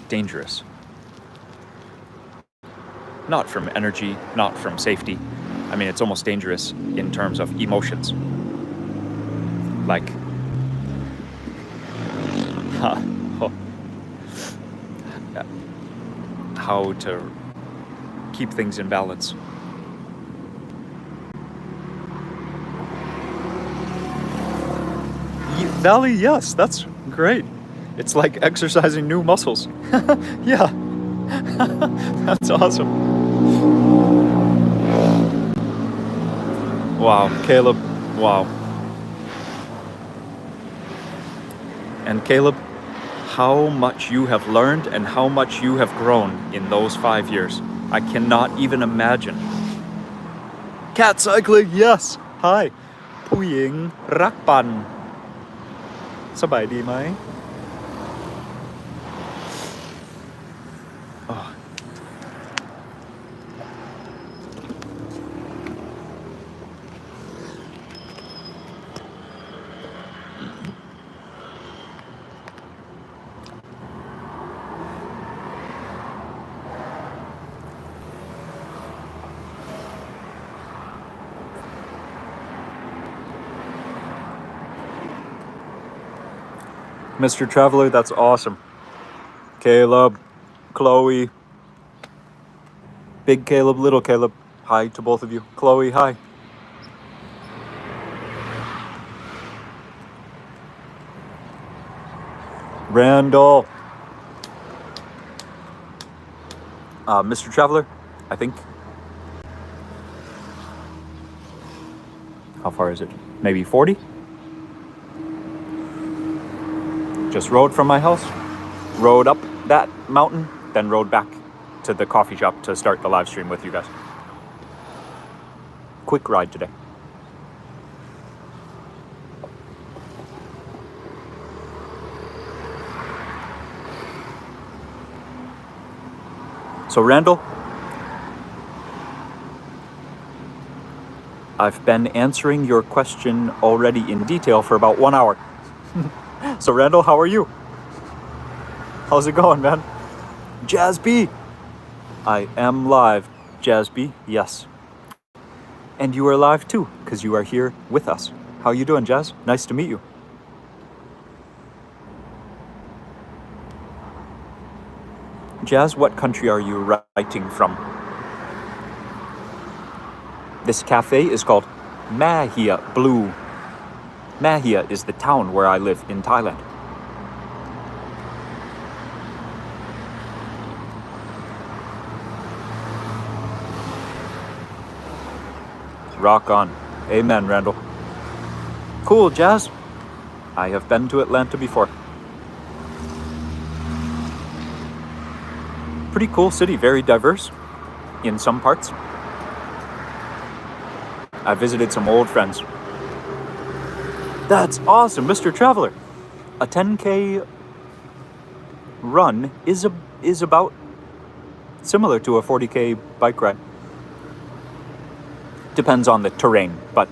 dangerous. Not from energy, not from safety. I mean, it's almost dangerous in terms of emotions. Like, how to keep things in balance. Valley, yes, that's great. It's like exercising new muscles. Yeah, that's awesome. Wow, Caleb, wow. And Caleb, how much you have learned and how much you have grown in those 5 years. I cannot even imagine. Cat cycling, yes. Hi. ผู้หญิงรักปั่น สบายดีไหม Oh. Mr. Traveler, that's awesome. Caleb, Chloe, Big Caleb, Little Caleb, hi to both of you. Chloe, hi. Randall. Mr. Traveler, I think. How far is it? Maybe 40? Just rode from my house, rode up that mountain, then rode back to the coffee shop to start the live stream with you guys. Quick ride today. So Randall, I've been answering your question already in detail for about 1 hour. So Randall, how are you? How's it going, man? Jazz B. I am live, Jazz B, yes. And you are live too, because you are here with us. How you doing, Jazz? Nice to meet you. Jazz, what country are you writing from? This cafe is called Mahia Blue. Mahia is the town where I live in Thailand. Rock on. Amen, Randall. Cool, Jazz. I have been to Atlanta before. Pretty cool city, very diverse in some parts. I visited some old friends. That's awesome, Mr. Traveler. A 10K run is about similar to a 40K bike ride. Depends on the terrain, but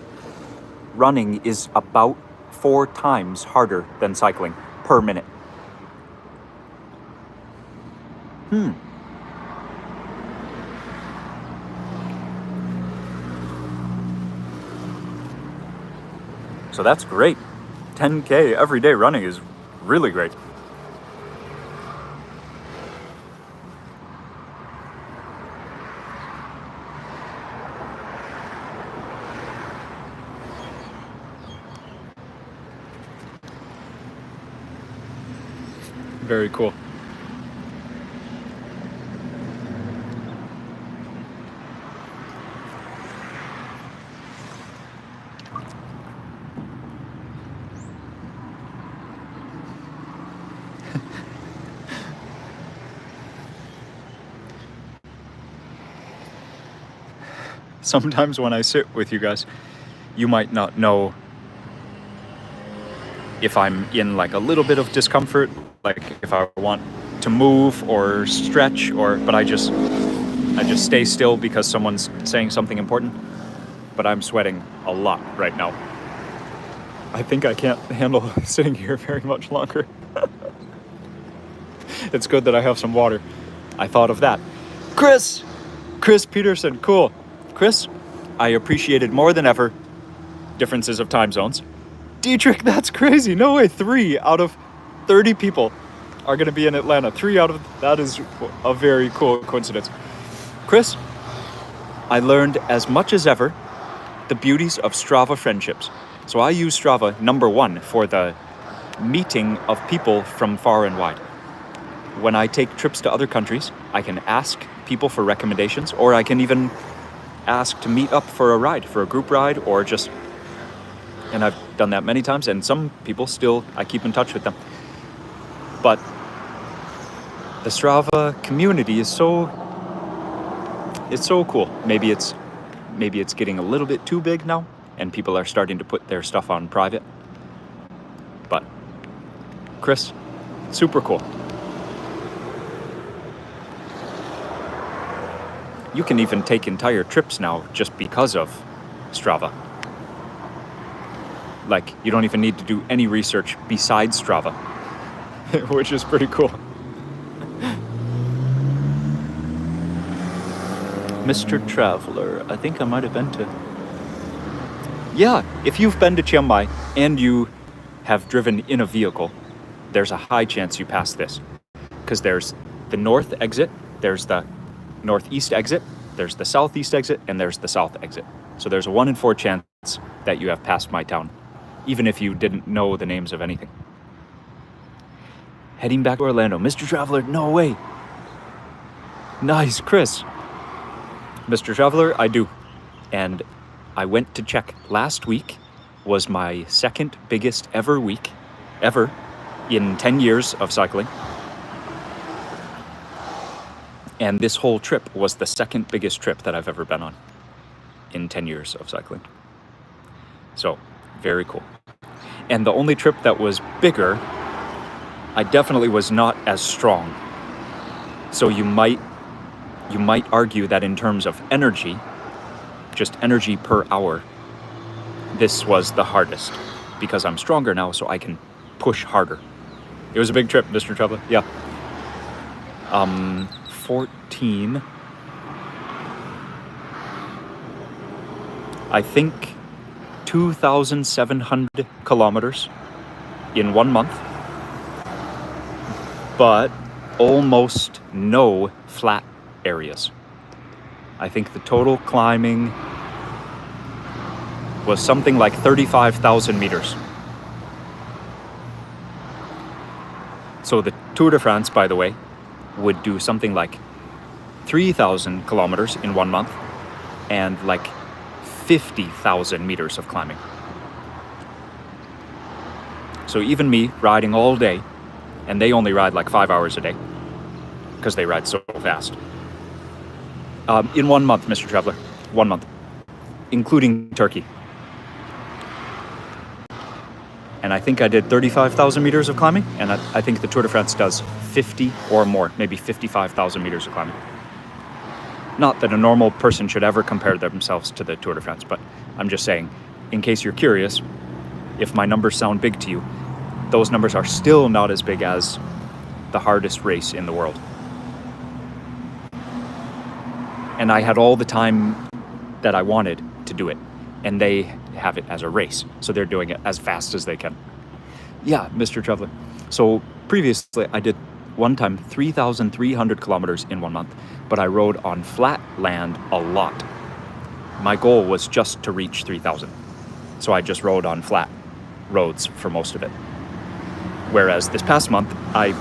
running is about 4 times harder than cycling per minute. So that's great. 10K everyday running is really great. Very cool. Sometimes when I sit with you guys, you might not know if I'm in like a little bit of discomfort, like if I want to move or stretch, but I just stay still because someone's saying something important. But I'm sweating a lot right now. I think I can't handle sitting here very much longer. It's good that I have some water. I thought of that. Chris Peterson, cool. Chris, I appreciate it more than ever. Differences of time zones. Dietrich, that's crazy. No way. 3 out of 30 people are going to be in Atlanta. That is a very cool coincidence. Chris, I learned as much as ever the beauties of Strava friendships. So I use Strava, number 1, for the meeting of people from far and wide. When I take trips to other countries, I can ask people for recommendations, or I can even ask to meet up for a ride, for a group ride, or just, and I've done that many times, and some people still, I keep in touch with them. But the Strava community is so cool. Maybe it's getting a little bit too big now, and people are starting to put their stuff on private. But Chris, super cool. You can even take entire trips now just because of Strava. Like, you don't even need to do any research besides Strava, which is pretty cool. Mr. Traveler, I think I might have been to... Yeah, if you've been to Chiang Mai and you have driven in a vehicle, there's a high chance you pass this. Because there's the north exit, there's the northeast exit, there's the southeast exit, and there's the south exit. So there's a 1 in 4 chance that you have passed my town, even if you didn't know the names of anything. Heading back to Orlando. Mr. Traveler, no way. Nice, Chris. Mr. Traveler, I do. And I went to check. Last week was my second biggest ever week, ever, in 10 years of cycling. And this whole trip was the second biggest trip that I've ever been on in 10 years of cycling. So, very cool. And the only trip that was bigger, I definitely was not as strong. So you might argue that in terms of energy, just energy per hour, this was the hardest because I'm stronger now, so I can push harder. It was a big trip, Mr. Traveler. Yeah. 14, I think 2,700 kilometers in 1 month. But almost no flat areas. I think the total climbing was something like 35,000 meters. So the Tour de France, by the way, would do something like 3,000 kilometers in 1 month and like 50,000 meters of climbing. So even me riding all day, and they only ride like 5 hours a day because they ride so fast. In 1 month, Mr. Traveler, 1 month, including Turkey. And I think I did 35,000 meters of climbing, and I think the Tour de France does 50 or more, maybe 55,000 meters of climbing. Not that a normal person should ever compare themselves to the Tour de France, but I'm just saying, in case you're curious, if my numbers sound big to you, those numbers are still not as big as the hardest race in the world. And I had all the time that I wanted to do it, and they have it as a race, so they're doing it as fast as they can. Yeah, Mr. Traveler. So previously I did one time 3,300 kilometers in 1 month, but I rode on flat land a lot. My goal was just to reach 3,000, so I just rode on flat roads for most of it. Whereas this past month, I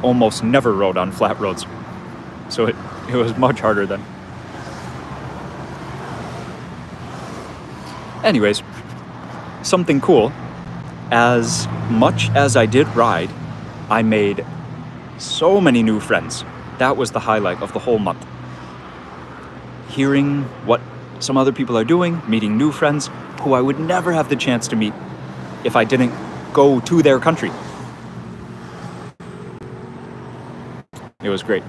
almost never rode on flat roads, so it was much harder then. Anyways, something cool. As much as I did ride, I made so many new friends. That was the highlight of the whole month. Hearing what some other people are doing, meeting new friends who I would never have the chance to meet if I didn't go to their country. It was great.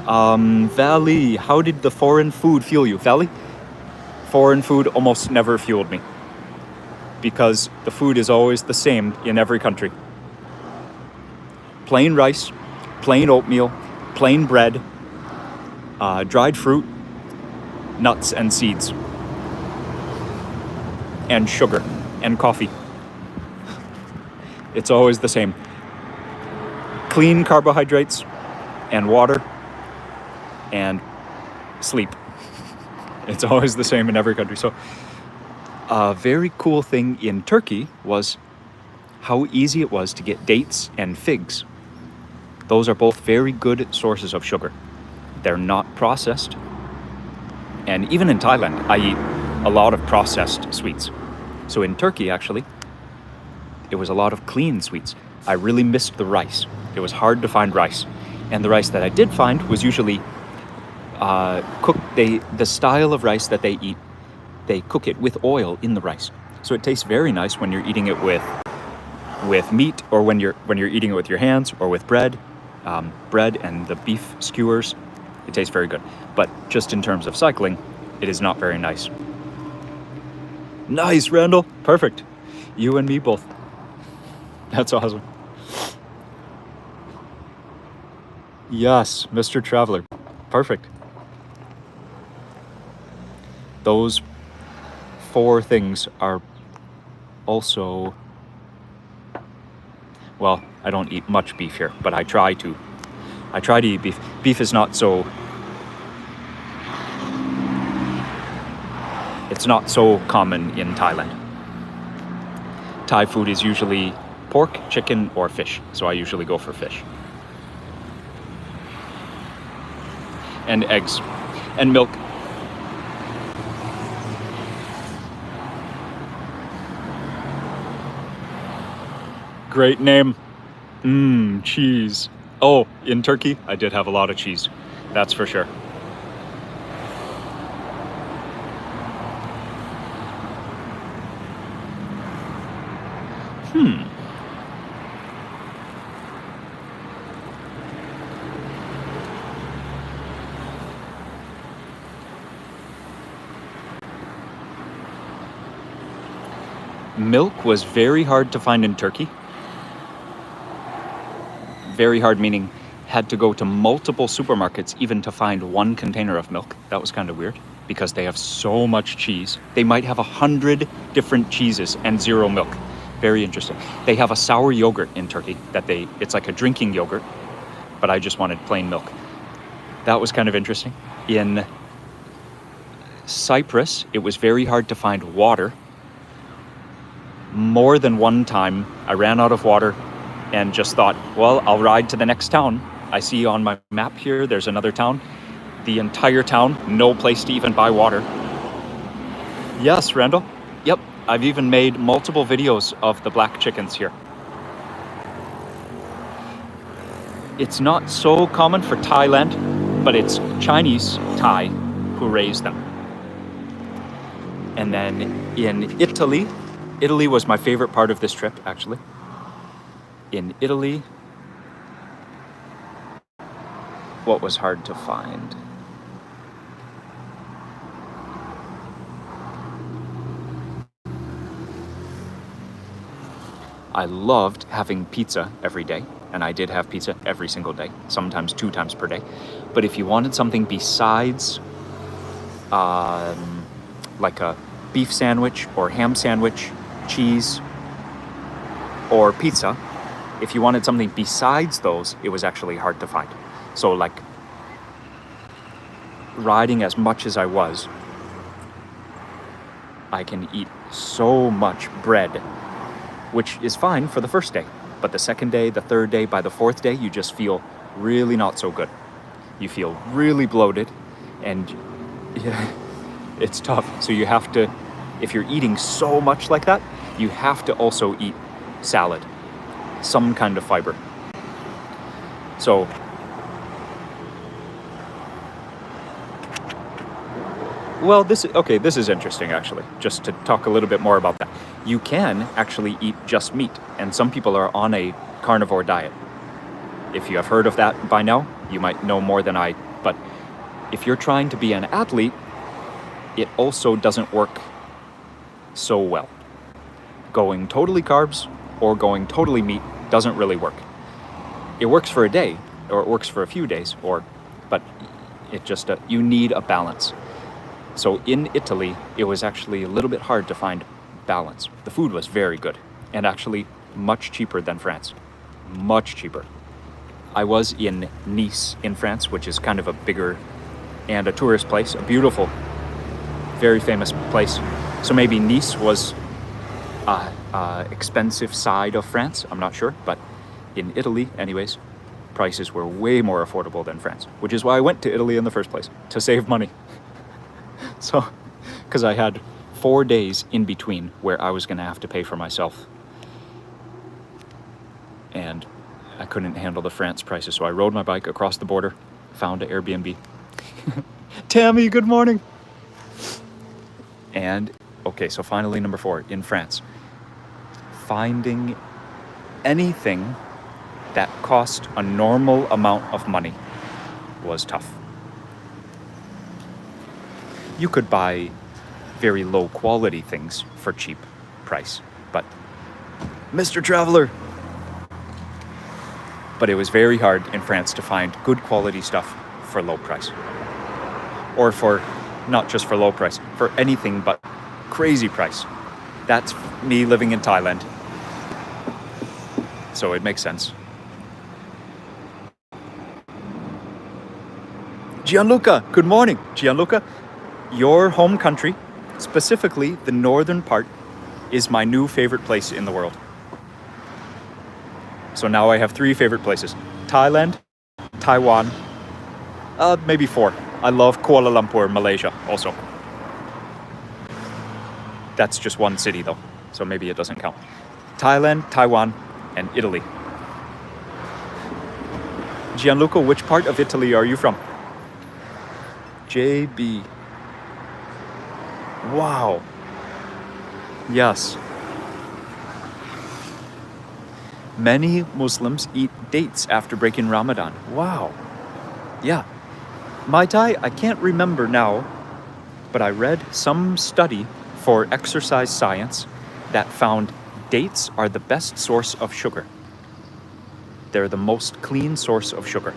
Valley, how did the foreign food fuel you? Valley? Foreign food almost never fueled me because the food is always the same in every country. Plain rice, plain oatmeal, plain bread, dried fruit, nuts and seeds, and sugar and coffee. It's always the same. Clean carbohydrates and water and sleep. It's always the same in every country. So a very cool thing in Turkey was how easy it was to get dates and figs. Those are both very good sources of sugar. They're not processed. And even in Thailand, I eat a lot of processed sweets. So in Turkey, actually, it was a lot of clean sweets. I really missed the rice. It was hard to find rice. And the rice that I did find was usually cooked. The style of rice that they eat, they cook it with oil in the rice. So it tastes very nice when you're eating it with meat, or when you're eating it with your hands, or with bread. Bread and the beef skewers, it tastes very good. But just in terms of cycling, it is not very nice. Nice, Randall. Perfect. You and me both. That's awesome. Yes, Mr. Traveler. Perfect. Those 4 things are also... Well, I don't eat much beef here, but I try to. I try to eat beef. Beef is not so... It's not so common in Thailand. Thai food is usually pork, chicken, or fish, so I usually go for fish. And eggs. And milk. Great name. Cheese. Oh, in Turkey, I did have a lot of cheese. That's for sure. Milk was very hard to find in Turkey. Very hard meaning had to go to multiple supermarkets even to find one container of milk. That was kind of weird because they have so much cheese. They might have 100 different cheeses and 0 milk. Very interesting. They have a sour yogurt in Turkey that it's like a drinking yogurt, but I just wanted plain milk. That was kind of interesting. In Cyprus, it was very hard to find water. More than one time, I ran out of water and just thought, well, I'll ride to the next town. I see on my map here, there's another town. The entire town, no place to even buy water. Yes, Randall. Yep, I've even made multiple videos of the black chickens here. It's not so common for Thailand, but it's Chinese Thai who raise them. And then in Italy was my favorite part of this trip, actually. In Italy, what was hard to find? I loved having pizza every day, and I did have pizza every single day, sometimes 2 times per day. But if you wanted something besides like a beef sandwich or ham sandwich, cheese, or pizza, if you wanted something besides those, it was actually hard to find. So like riding as much as I was, I can eat so much bread, which is fine for the first day. But the second day, the third day, by the fourth day, you just feel really not so good. You feel really bloated, and yeah, it's tough. So you have to, if you're eating so much like that, you have to also eat salad, some kind of fiber. So well, this is interesting actually, just to talk a little bit more about that. You can actually eat just meat, and some people are on a carnivore diet. If you have heard of that by now, you might know more than I, but if you're trying to be an athlete, it also doesn't work so well. Going totally carbs or going totally meat doesn't really work. It works for a day, or it works for a few days, but it just, you need a balance. So in Italy, it was actually a little bit hard to find balance. The food was very good, and actually much cheaper than France. Much cheaper. I was in Nice in France, which is kind of a bigger and a tourist place, a beautiful, very famous place. So maybe Nice was expensive side of France, I'm not sure, but in Italy anyways, prices were way more affordable than France, which is why I went to Italy in the first place, to save money. So, because I had 4 days in between where I was going to have to pay for myself, and I couldn't handle the France prices, so I rode my bike across the border, found an Airbnb. Tammy, good morning. And okay, so finally number 4, in France, finding anything that cost a normal amount of money was tough. You could buy very low quality things for cheap price, but Mr. Traveler. But it was very hard in France to find good quality stuff for low price. Or for, not just for low price, for anything but crazy price. That's me living in Thailand. So it makes sense. Gianluca, good morning. Gianluca, your home country, specifically the northern part, is my new favorite place in the world. So now I have 3 favorite places. Thailand, Taiwan, maybe 4. I love Kuala Lumpur, Malaysia also. That's just one city though, so maybe it doesn't count. Thailand, Taiwan, and Italy. Gianluca, which part of Italy are you from? JB. Wow. Yes. Many Muslims eat dates after breaking Ramadan. Wow. Yeah. Mai Tai, I can't remember now, but I read some study for exercise science that found dates are the best source of sugar. They're the most clean source of sugar.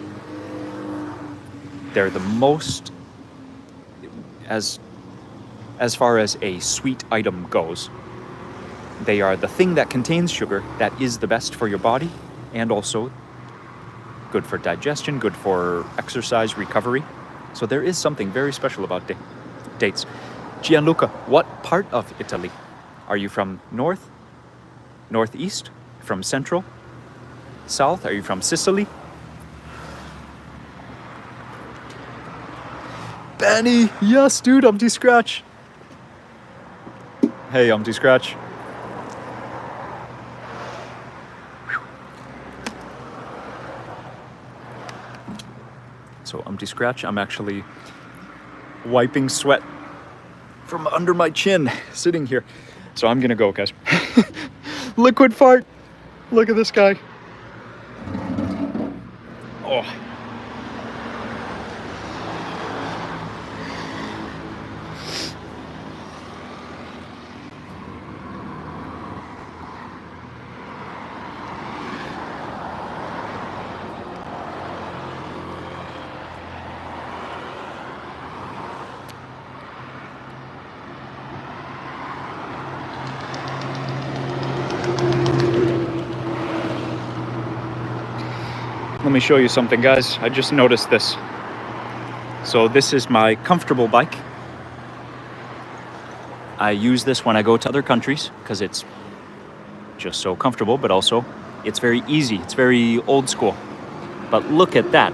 They're the most, as far as a sweet item goes, they are the thing that contains sugar that is the best for your body and also good for digestion, good for exercise recovery. So there is something very special about dates. Gianluca, what part of Italy? Are you from north, northeast, from central, south? Are you from Sicily? Benny, yes, dude, I'm Scratch. Hey, I'm Scratch. So, Scratch, I'm actually wiping sweat from under my chin, sitting here. So I'm gonna go, guys. Liquid fart. Look at this guy. Oh. Let me show you something, guys. I just noticed this. So this is my comfortable bike. I use this when I go to other countries because it's just so comfortable, but also it's very easy. It's very old school. But look at that.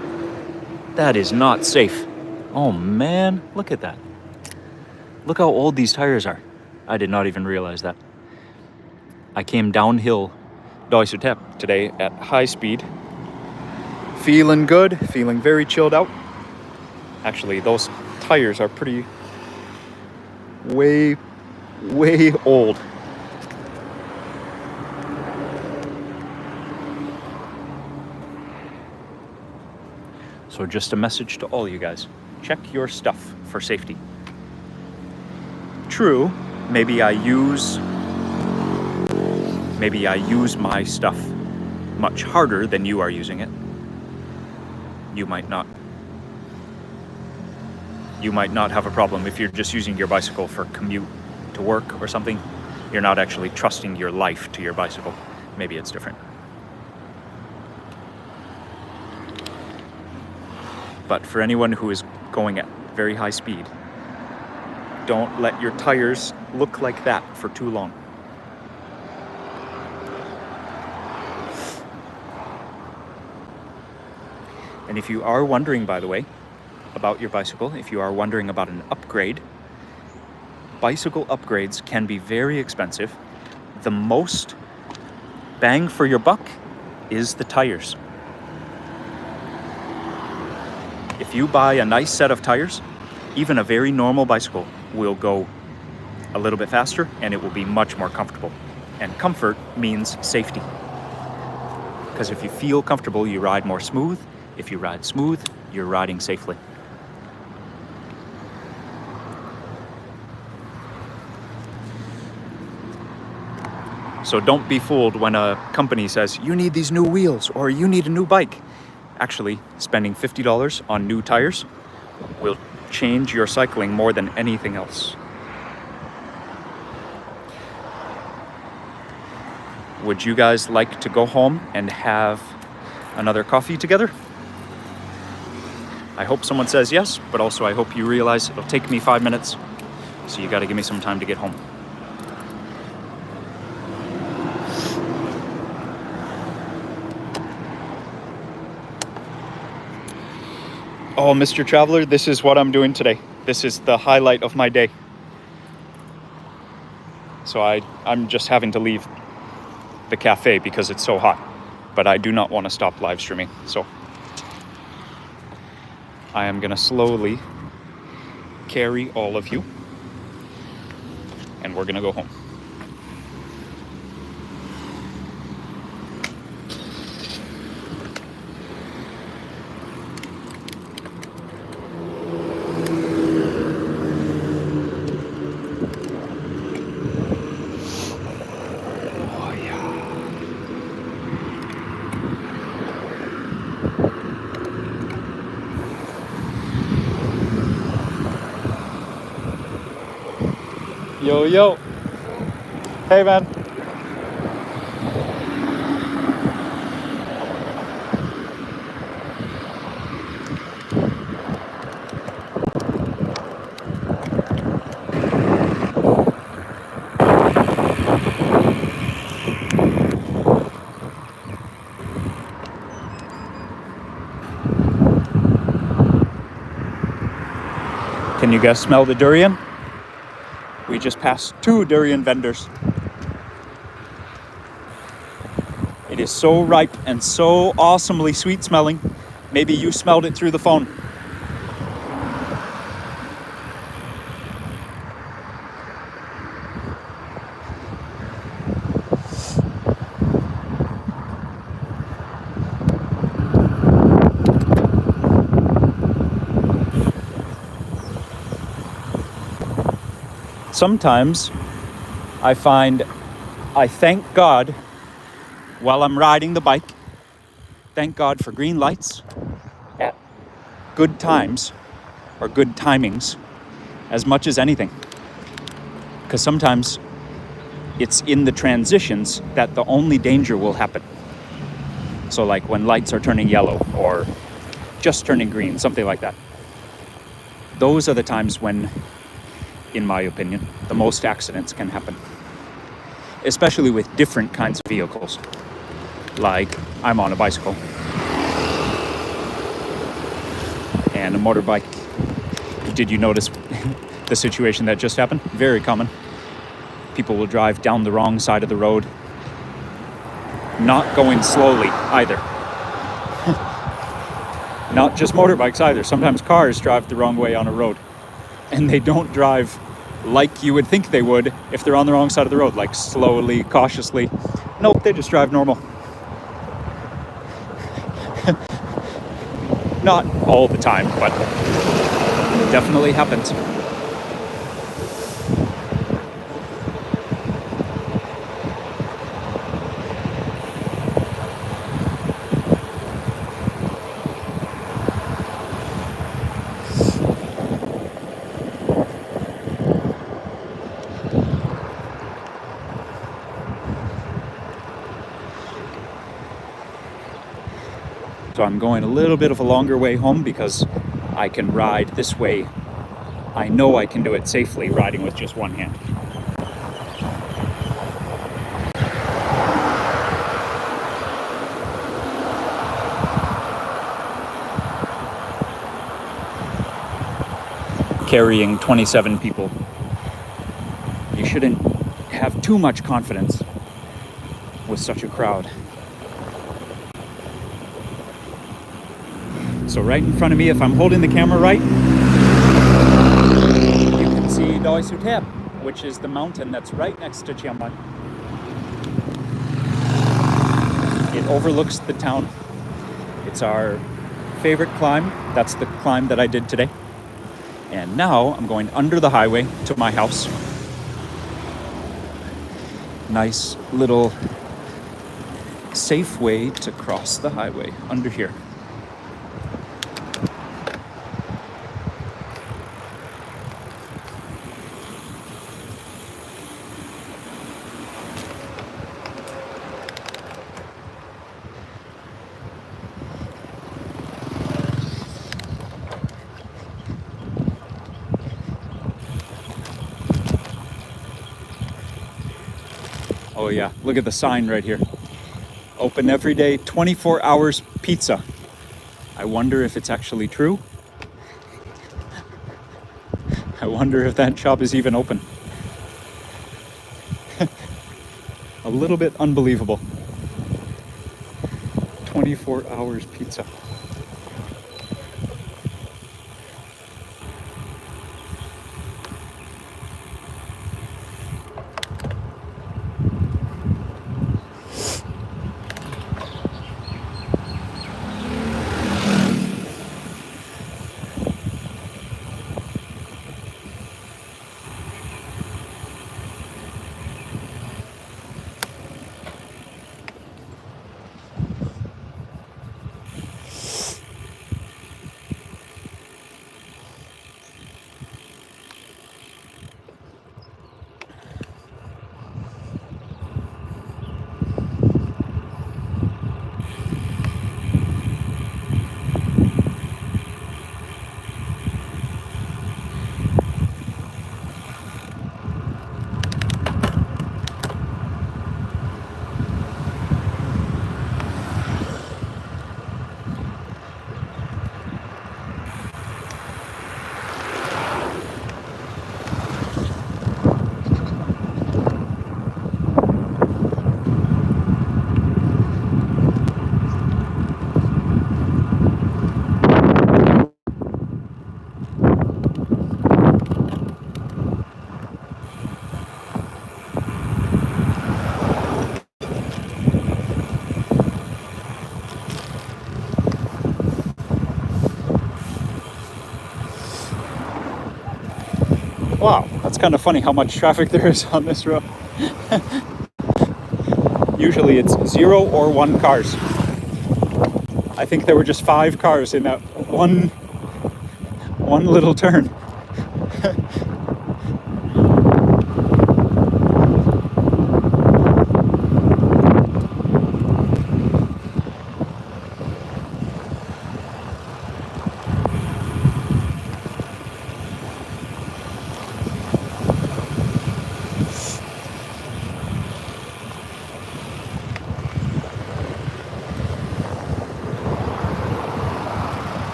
That is not safe. Oh man, look at that. Look how old these tires are. I did not even realize that. I came downhill Doi-Suthep today at high speed. Feeling good, feeling very chilled out. Actually, those tires are pretty way old. So just a message to all you guys. Check your stuff for safety. True, maybe I use my stuff much harder than you are using it. You might not have a problem if you're just using your bicycle for commute to work or something. You're not actually trusting your life to your bicycle. Maybe it's different. But for anyone who is going at very high speed, don't let your tires look like that for too long. And if you are wondering, by the way, about your bicycle, if you are wondering about an upgrade, bicycle upgrades can be very expensive. The most bang for your buck is the tires. If you buy a nice set of tires, even a very normal bicycle will go a little bit faster and it will be much more comfortable. And comfort means safety. Because if you feel comfortable, you ride more smooth. If you ride smooth, you're riding safely. So don't be fooled when a company says, you need these new wheels or you need a new bike. Actually, spending $50 on new tires will change your cycling more than anything else. Would you guys like to go home and have another coffee together? I hope someone says yes, but also I hope you realize it'll take me 5 minutes, so you gotta give me some time to get home. Oh, Mr. Traveler, this is what I'm doing today. This is the highlight of my day. So I'm just having to leave the cafe because it's so hot, but I do not want to stop live streaming. So I am gonna slowly carry all of you and we're gonna go home. Yo. Hey, man. Can you guys smell the durian? We just passed 2 durian vendors. It is so ripe and so awesomely sweet smelling. Maybe you smelled it through the phone. Sometimes I thank God while I'm riding the bike. Thank God for green lights at good times or good timings as much as anything. Because sometimes it's in the transitions that the only danger will happen. So like when lights are turning yellow or just turning green, something like that. Those are the times when, in my opinion, the most accidents can happen. Especially with different kinds of vehicles. Like, I'm on a bicycle. And a motorbike. Did you notice the situation that just happened? Very common. People will drive down the wrong side of the road. Not going slowly either. Not just motorbikes either. Sometimes cars drive the wrong way on a road. And they don't drive like you would think they would if they're on the wrong side of the road, like slowly, cautiously. Nope, they just drive normal. Not all the time, but it definitely happens. So I'm going a little bit of a longer way home because I can ride this way. I know I can do it safely riding with just one hand. Carrying 27 people. You shouldn't have too much confidence with such a crowd. So right in front of me, if I'm holding the camera right, you can see Doi Suthep, which is the mountain that's right next to Chiang Mai. It overlooks the town. It's our favorite climb. That's the climb that I did today. And now I'm going under the highway to my house. Nice little safe way to cross the highway under here. Oh yeah, look at the sign right here. Open every day, 24 hours pizza. I wonder if it's actually true. I wonder if that shop is even open. A little bit unbelievable. 24 hours pizza. Wow, that's kind of funny how much traffic there is on this road. Usually it's 0 or 1 cars. I think there were just 5 cars in that one little turn.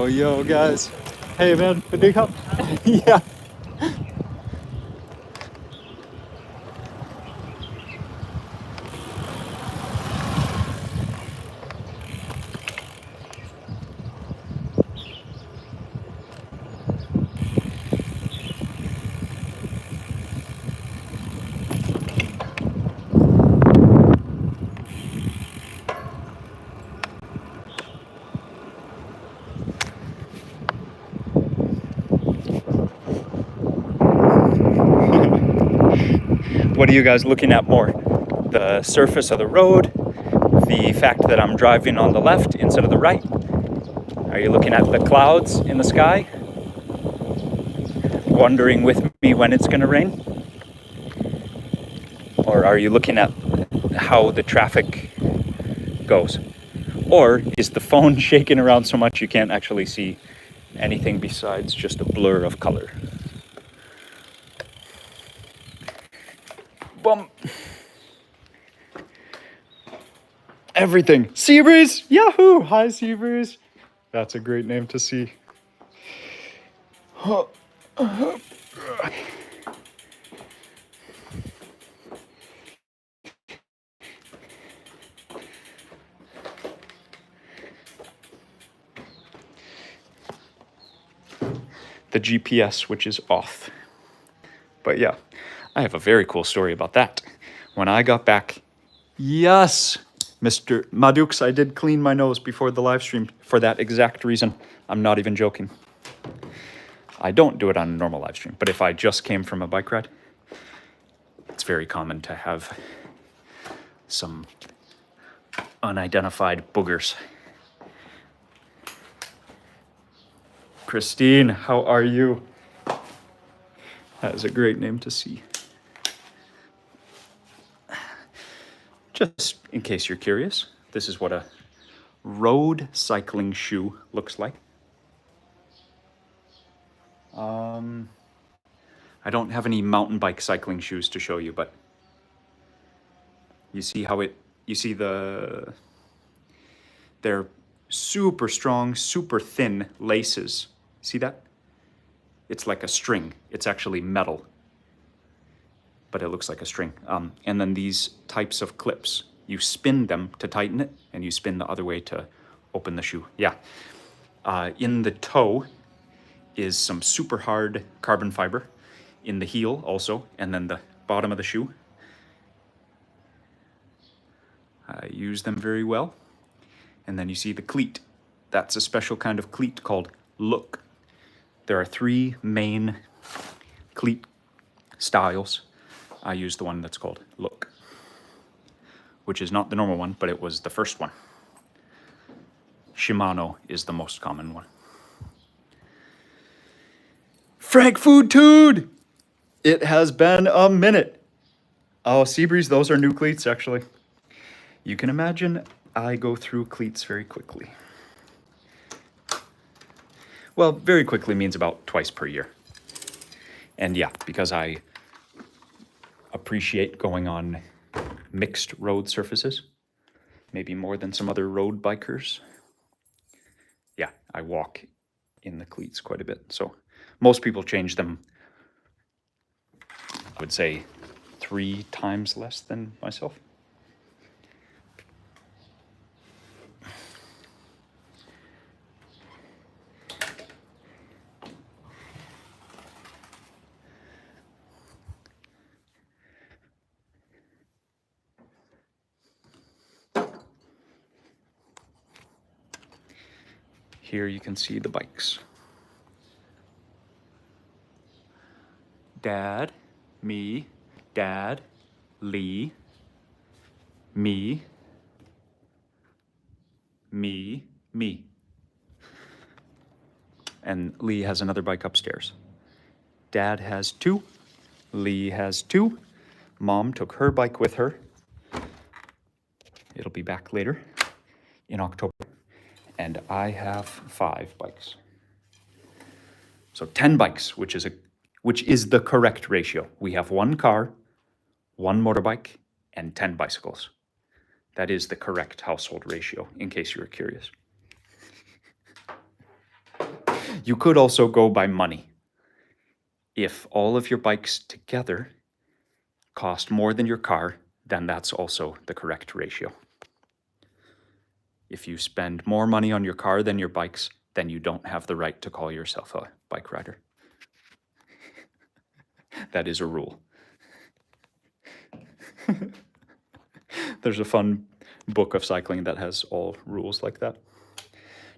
Yo, guys. Hey, man. Big help. Yeah. What are you guys looking at more? The surface of the road? The fact that I'm driving on the left instead of the right? Are you looking at the clouds in the sky? Wondering with me when it's going to rain? Or are you looking at how the traffic goes? Or is the phone shaking around so much you can't actually see anything besides just a blur of color? Bum. Everything. Seabreeze! Yahoo! Hi, Seabreeze. That's a great name to see. The GPS, which is off. But yeah, I have a very cool story about that. When I got back, yes, Mr. Madux, I did clean my nose before the live stream for that exact reason. I'm not even joking. I don't do it on a normal live stream, but if I just came from a bike ride, it's very common to have some unidentified boogers. Christine, how are you? That is a great name to see. Just in case you're curious, this is what a road cycling shoe looks like. I don't have any mountain bike cycling shoes to show you, but you see how they're super strong, super thin laces. See that? It's like a string. It's actually metal, but it looks like a string. And then these types of clips, you spin them to tighten it, and you spin the other way to open the shoe. Yeah. In the toe is some super hard carbon fiber. In the heel also, and then the bottom of the shoe. I use them very well. And then you see the cleat. That's a special kind of cleat called Look. There are 3 main cleat styles. I use the one that's called Look, which is not the normal one, but it was the first one. Shimano is the most common one. Frank Food Tude! It has been a minute. Oh, Seabreeze, those are new cleats, actually. You can imagine I go through cleats very quickly. Well, very quickly means about twice per year. And yeah, because I appreciate going on mixed road surfaces, maybe more than some other road bikers. Yeah, I walk in the cleats quite a bit. So most people change them, I would say, 3 times less than myself. Here you can see the bikes. Dad, me, Dad, Lee, me, me. And Lee has another bike upstairs. Dad has 2, Lee has 2. Mom took her bike with her. It'll be back later in October. And I have 5 bikes. So 10 bikes, which is the correct ratio. We have 1 car, 1 motorbike, and 10 bicycles. That is the correct household ratio, in case you were curious. You could also go by money. If all of your bikes together cost more than your car, then that's also the correct ratio. If you spend more money on your car than your bikes, then you don't have the right to call yourself a bike rider. That is a rule. There's a fun book of cycling that has all rules like that,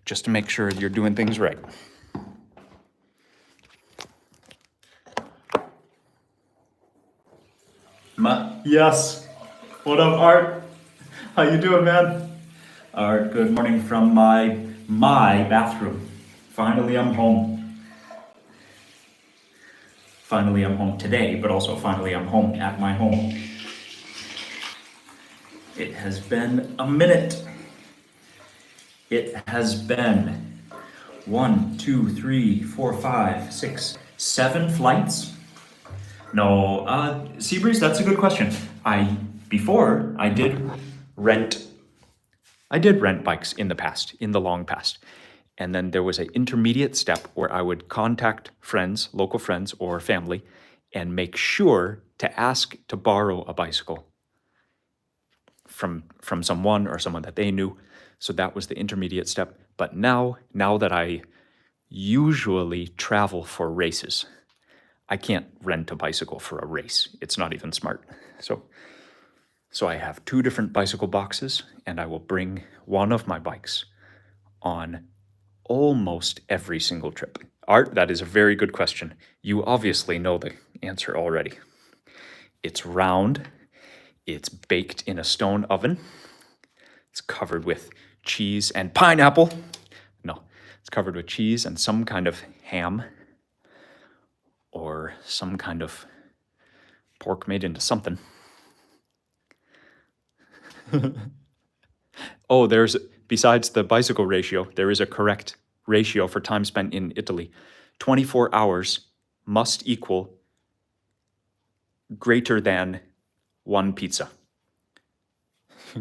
just to make sure you're doing things right. Yes. What up, Art? How you doing, man? Art, good morning from my bathroom. Finally, I'm home. Finally, I'm home today, but also finally, I'm home at my home. It has been a minute. It has been 1, 2, 3, 4, 5, 6, 7 flights. No, Seabreeze, that's a good question. I did rent bikes in the past, in the long past. And then there was an intermediate step where I would contact friends, local friends or family, and make sure to ask to borrow a bicycle from someone or someone that they knew. So that was the intermediate step. But now that I usually travel for races, I can't rent a bicycle for a race. It's not even smart. So I have 2 different bicycle boxes, and I will bring one of my bikes on almost every single trip. Art, that is a very good question. You obviously know the answer already. It's round. It's baked in a stone oven. It's covered with cheese and pineapple. No, it's covered with cheese and some kind of ham or some kind of pork made into something. Oh, besides the bicycle ratio, there is a correct ratio for time spent in Italy. 24 hours must equal greater than 1 pizza.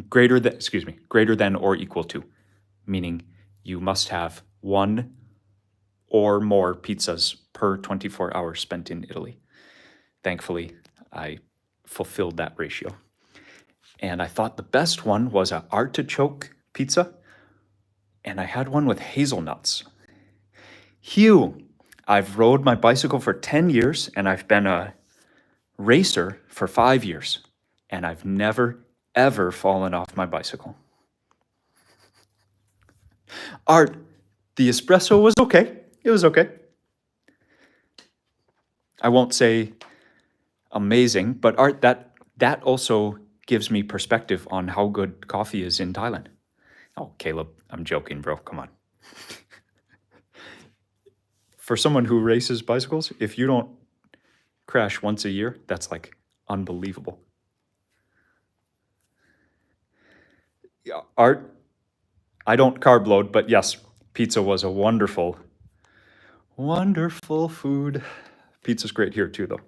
Greater than or equal to, meaning you must have 1 or more pizzas per 24 hours spent in Italy. Thankfully, I fulfilled that ratio. And I thought the best one was an artichoke pizza, and I had one with hazelnuts. Hugh, I've rode my bicycle for 10 years, and I've been a racer for 5 years, and I've never, ever fallen off my bicycle. Art, the espresso was okay. It was okay. I won't say amazing, but Art, that also gives me perspective on how good coffee is in Thailand. Oh, Caleb, I'm joking, bro. Come on. For someone who races bicycles, if you don't crash once a year, that's like unbelievable. Art, I don't carb load, but yes, pizza was a wonderful Wonderful food. Pizza's great here too, though.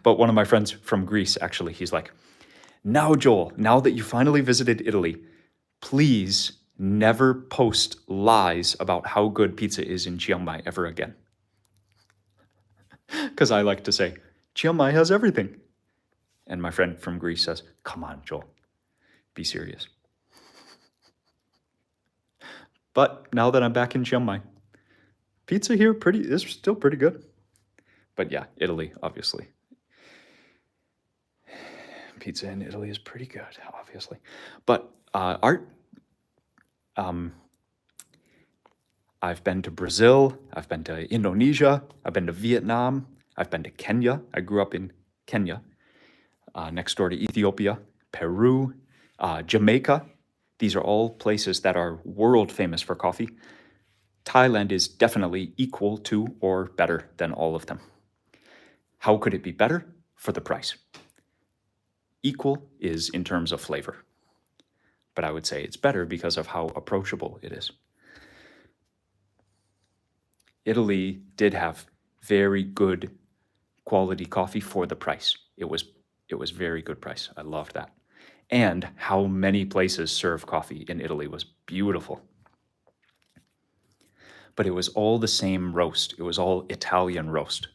But one of my friends from Greece, actually, he's like, now, Joel, now that you finally visited Italy, please never post lies about how good pizza is in Chiang Mai ever again. Because I like to say, Chiang Mai has everything. And my friend from Greece says, come on, Joel, be serious. But now that I'm back in Chiang Mai, pizza here is still pretty good. But yeah, Italy, obviously. Pizza in Italy is pretty good, obviously. But Art, I've been to Brazil, I've been to Indonesia, I've been to Vietnam, I've been to Kenya. I grew up in Kenya, next door to Ethiopia, Peru, Jamaica. These are all places that are world famous for coffee. Thailand is definitely equal to or better than all of them. How could it be better? For the price. Equal is in terms of flavor, but I would say it's better because of how approachable it is. Italy did have very good quality coffee for the price. It was very good price. I loved that. And how many places serve coffee in Italy was beautiful. But it was all the same roast. It was all Italian roast.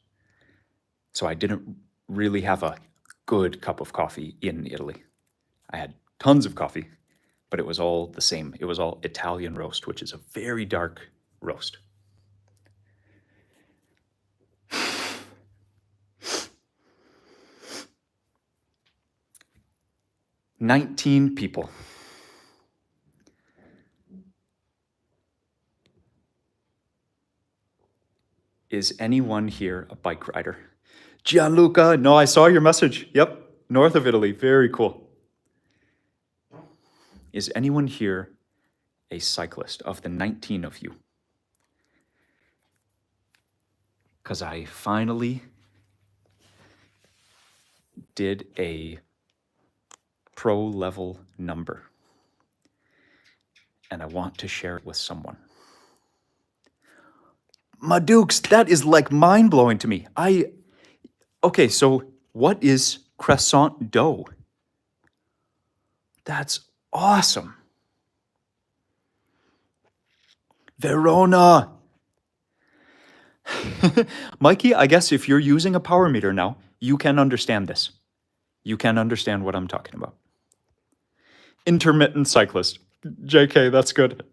So I didn't really have a good cup of coffee in Italy. I had tons of coffee, but it was all the same. It was all Italian roast, which is a very dark roast. "19 people. Is anyone here a bike rider? Gianluca, no, I saw your message. Yep, north of Italy. Very cool. Is anyone here a cyclist of the 19 of you? Because I finally did a pro level number and I want to share it with someone. Madukes, that is like mind blowing to me. Okay, so what is croissant dough? That's awesome. Verona. Mikey, I guess if you're using a power meter now, you can understand this. You can understand what I'm talking about. Intermittent cyclist. JK, that's good.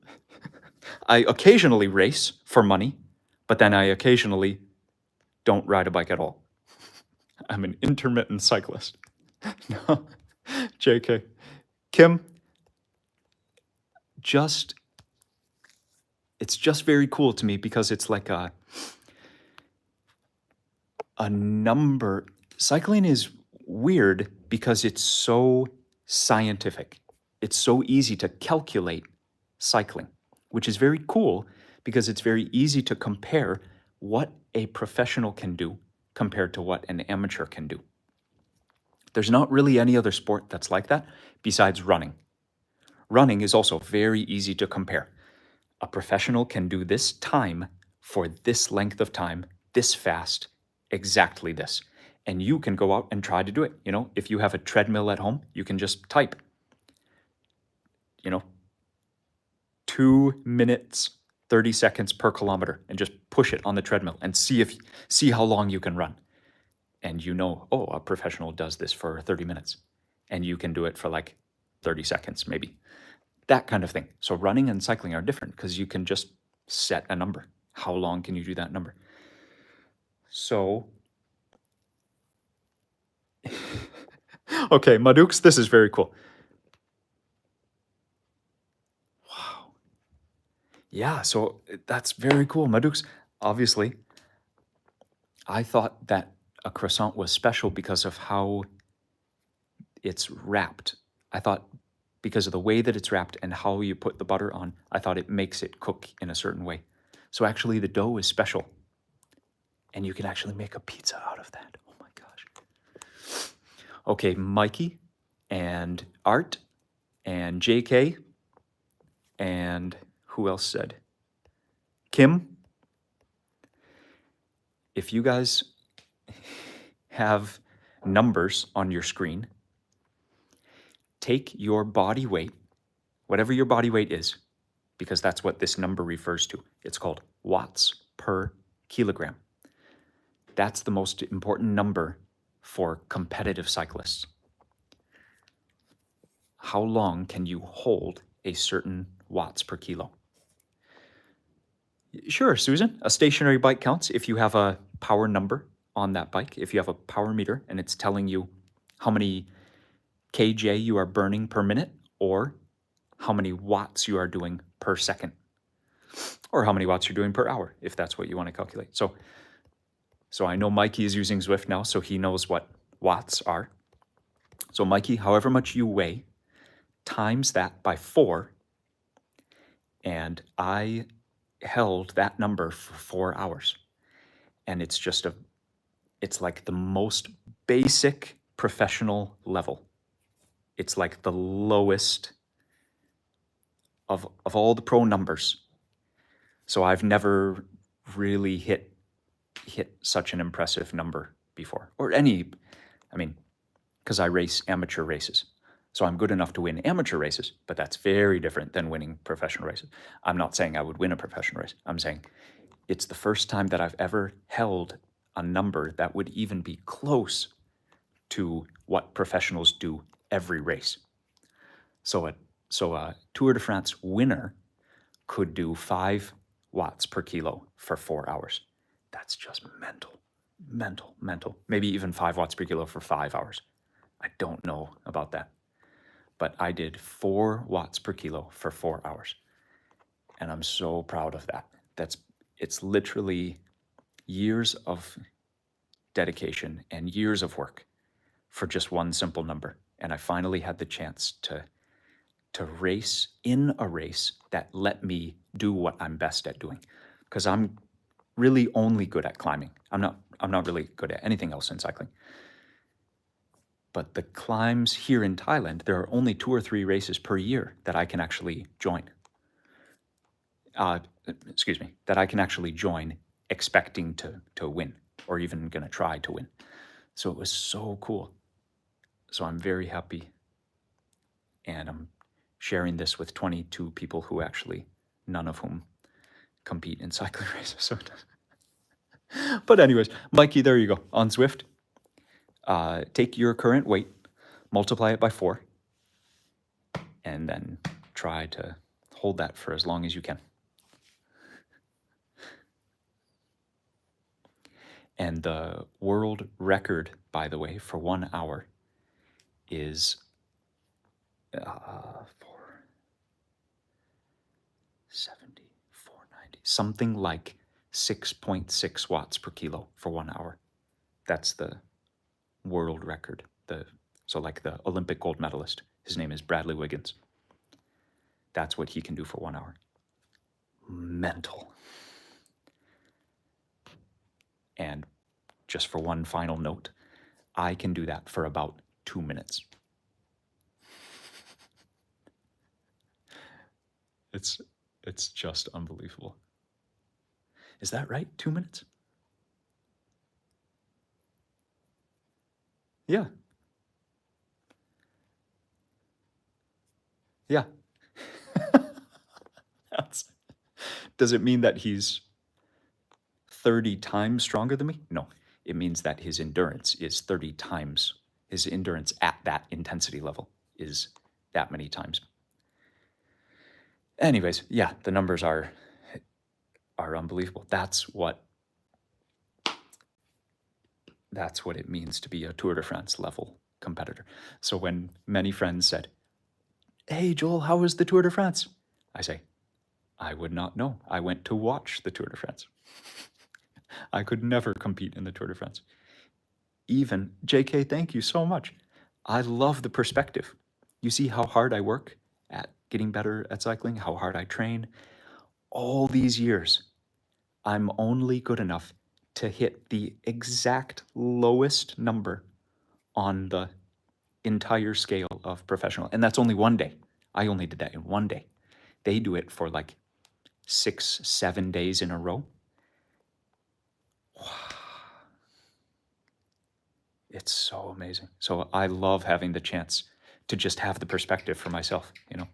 I occasionally race for money, but then I occasionally don't ride a bike at all. I'm an intermittent cyclist. No, JK. Kim, it's just very cool to me because it's like a number. Cycling is weird because it's so scientific. It's so easy to calculate cycling, which is very cool because it's very easy to compare what a professional can do compared to what an amateur can do. There's not really any other sport that's like that besides running. Running is also very easy to compare. A professional can do this time for this length of time, this fast, exactly this. And you can go out and try to do it. You know, if you have a treadmill at home, you can just type, 2 minutes, 30 seconds per kilometer and just push it on the treadmill and see how long you can run. And a professional does this for 30 minutes and you can do it for like 30 seconds maybe. That kind of thing. So running and cycling are different because you can just set a number. How long can you do that number? So, okay, Madukes, this is very cool. Wow. Yeah, so that's very cool. Madukes, obviously, I thought that a croissant was special because of how it's wrapped. I thought because of the way that it's wrapped and how you put the butter on, I thought it makes it cook in a certain way. So actually the dough is special. And you can actually make a pizza out of that. Oh my gosh. Okay, Mikey and Art and JK and who else said? Kim. if you guys have numbers on your screen, take your body weight, whatever your body weight is, because that's what this number refers to. It's called watts per kilogram. That's the most important number for competitive cyclists. How long can you hold a certain watts per kilo? Sure, Susan, a stationary bike counts if you have a power number on that bike, if you have a power meter and it's telling you how many kJ you are burning per minute or how many watts you are doing per second or how many watts you're doing per hour, if that's what you want to calculate. So I know Mikey is using Zwift now, so he knows what watts are. So Mikey, however much you weigh, times that by 4, and I held that number for 4 hours. And it's just it's like the most basic professional level. It's like the lowest of all the pro numbers. So I've never really hit such an impressive number before, or because I race amateur races. So I'm good enough to win amateur races, but that's very different than winning professional races. I'm not saying I would win a professional race. I'm saying it's the first time that I've ever held a number that would even be close to what professionals do every race. So a Tour de France winner could do 5 watts per kilo for 4 hours. That's just mental. Maybe even 5 watts per kilo for 5 hours. I don't know about that. But I did 4 watts per kilo for 4 hours. And I'm so proud of that. It's literally years of dedication and years of work for just one simple number. And I finally had the chance to race in a race that let me do what I'm best at doing. Because I'm really only good at climbing. I'm not really good at anything else in cycling. But the climbs here in Thailand, there are only 2 or 3 races per year that I can actually join. That I can actually join expecting to win, or even going to try to win. So it was so cool. So I'm very happy. And I'm sharing this with 22 people who actually, none of whom compete in cycling races. So but anyways, Mikey, there you go. On Zwift, take your current weight, multiply it by 4, and then try to hold that for as long as you can. And the world record, by the way, for 1 hour is 470, 490, something like 6.6 watts per kilo for 1 hour. That's the world record. So like the Olympic gold medalist, his name is Bradley Wiggins. That's what he can do for 1 hour. Mental. And just for one final note, I can do that for about 2 minutes. It's just unbelievable. Is that right? 2 minutes? Yeah. Yeah. Does it mean that he's 30 times stronger than me? No. It means that his endurance is 30 times. His endurance at that intensity level is that many times. Anyways, yeah, the numbers are unbelievable. That's what it means to be a Tour de France level competitor. So when many friends said, "Hey, Joel, how was the Tour de France?" I say, I would not know. I went to watch the Tour de France. I could never compete in the Tour de France. Even, JK, thank you so much. I love the perspective. You see how hard I work at getting better at cycling, how hard I train. All these years, I'm only good enough to hit the exact lowest number on the entire scale of professional. And that's only one day. I only did that in one day. They do it for like 6-7 days in a row. Wow. It's so amazing. So I love having the chance to just have the perspective for myself, you know.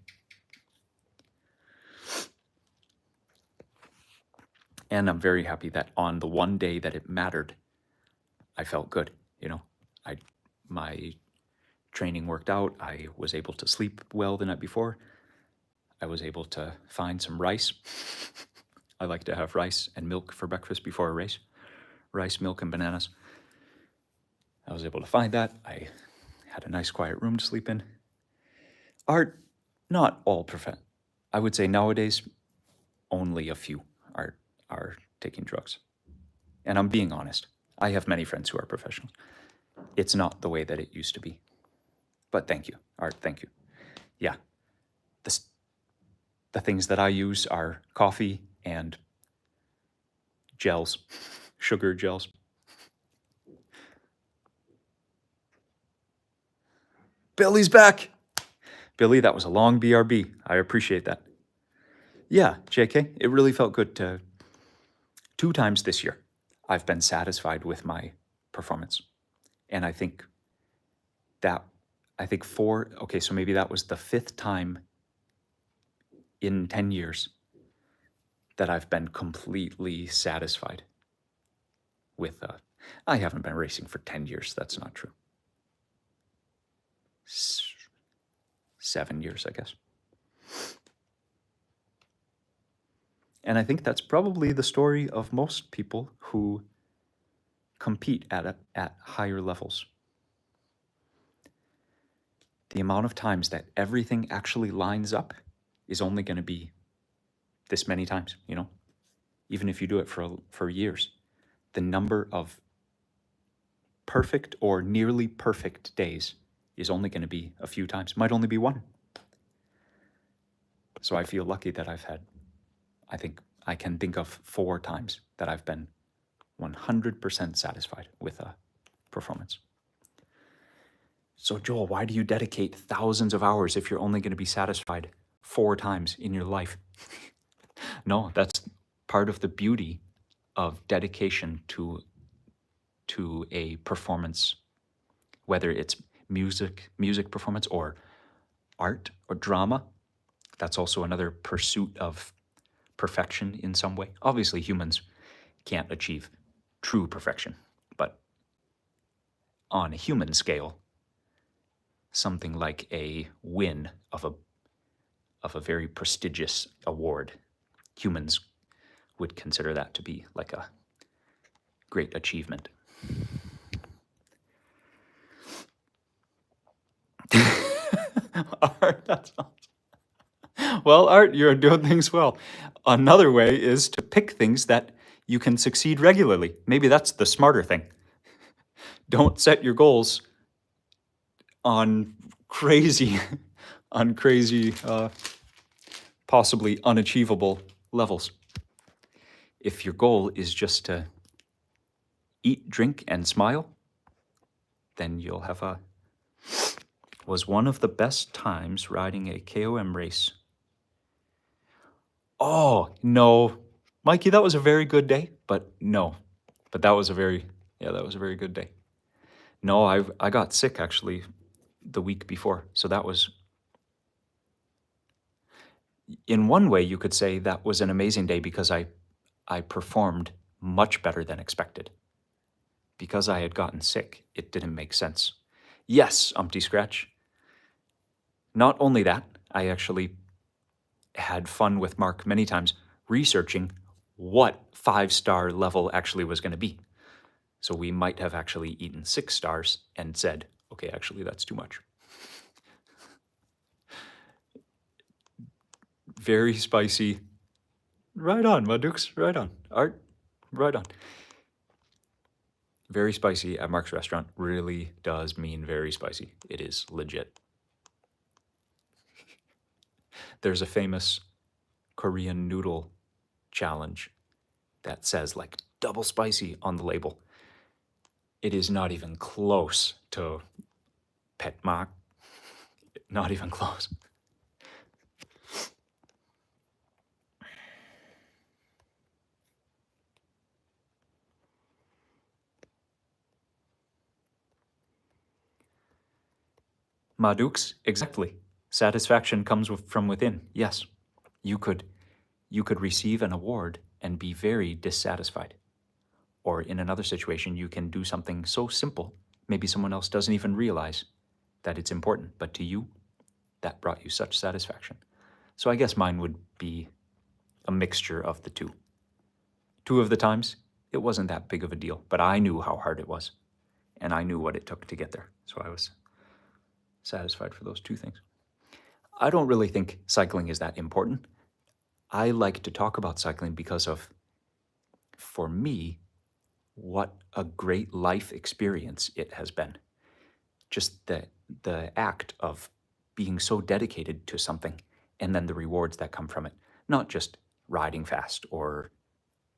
And I'm very happy that on the one day that it mattered, I felt good, you know. My training worked out. I was able to sleep well the night before. I was able to find some rice. I like to have rice and milk for breakfast before a race. Rice, milk, and bananas. I was able to find that. I had a nice quiet room to sleep in. Art, not all I would say nowadays, only a few are taking drugs. And I'm being honest. I have many friends who are professionals. It's not the way that it used to be. But thank you, Art, thank you. Yeah, the things that I use are coffee and gels, sugar gels. Billy's back. Billy, that was a long BRB. I appreciate that. Yeah, JK, it really felt good to 2 times this year. I've been satisfied with my performance. And I think okay, so maybe that was the 5th time in 10 years that I've been completely satisfied with, I haven't been racing for 10 years. That's not true. 7 years, I guess. And I think that's probably the story of most people who compete at higher levels. The amount of times that everything actually lines up is only going to be this many times, you know? Even if you do it for years. The number of perfect or nearly perfect days is only going to be a few times. Might only be one. So I feel lucky that I think I can think of 4 times that I've been 100% satisfied with a performance. So Joel, why do you dedicate thousands of hours if you're only going to be satisfied 4 times in your life? No, that's part of the beauty of dedication to a performance, whether it's music performance or art or drama. That's also another pursuit of perfection in some way. Obviously, humans can't achieve true perfection, but on a human scale, something like a win of a very prestigious award, humans would consider that to be like a great achievement. Art, that's awesome. Well, Art, you're doing things well. Another way is to pick things that you can succeed regularly. Maybe that's the smarter thing. Don't set your goals on crazy, possibly unachievable levels. If your goal is just to eat, drink, and smile, then you'll have was one of the best times riding a KOM race. Oh, no. Mikey, that was a very good day, but no. But that was a very good day. No, I got sick actually the week before. So that was, in one way you could say that was an amazing day because I performed much better than expected. Because I had gotten sick, it didn't make sense. Yes, Umpty Scratch. Not only that, I actually had fun with Mark many times researching what 5-star level actually was going to be. So we might have actually eaten 6 stars and said, okay, actually that's too much. Very spicy. Right on, my dukes, right on. Art, right on. Very spicy at Mark's restaurant really does mean very spicy. It is legit. There's a famous Korean noodle challenge that says like double spicy on the label. It is not even close to Pet Mark. Not even close. Madux, exactly. Satisfaction comes from within. Yes, you could receive an award and be very dissatisfied. Or in another situation, you can do something so simple, maybe someone else doesn't even realize that it's important, but to you, that brought you such satisfaction. So I guess mine would be a mixture of the two. Two of the times, it wasn't that big of a deal, but I knew how hard it was, and I knew what it took to get there. So I was satisfied for those two things. I don't really think cycling is that important. I like to talk about cycling because of, for me, what a great life experience it has been. Just the act of being so dedicated to something and then the rewards that come from it. Not just riding fast or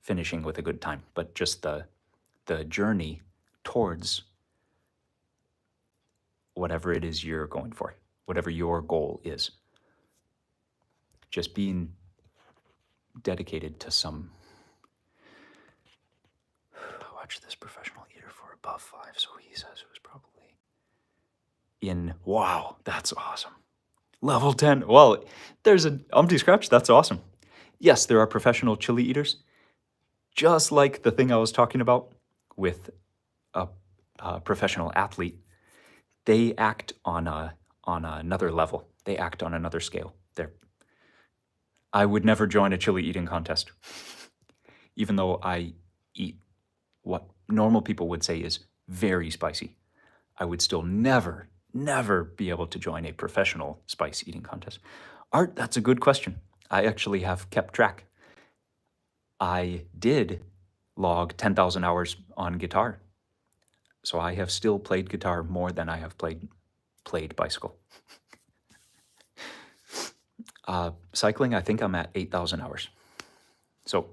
finishing with a good time, but just the journey towards whatever it is you're going for, whatever your goal is. Just being dedicated to some. Watch this professional eater for above 5, so he says it was probably in. Wow, that's awesome. Level 10. Well, there's an Umpty Scratch. That's awesome. Yes, there are professional chili eaters, just like the thing I was talking about with a professional athlete. They act on another level. They act on another scale. I would never join a chili eating contest, even though I eat what normal people would say is very spicy. I would still never be able to join a professional spice eating contest. Art, that's a good question. I actually have kept track. I did log 10,000 hours on guitar. So I have still played guitar more than I have played bicycle. Cycling, I think I'm at 8,000 hours. So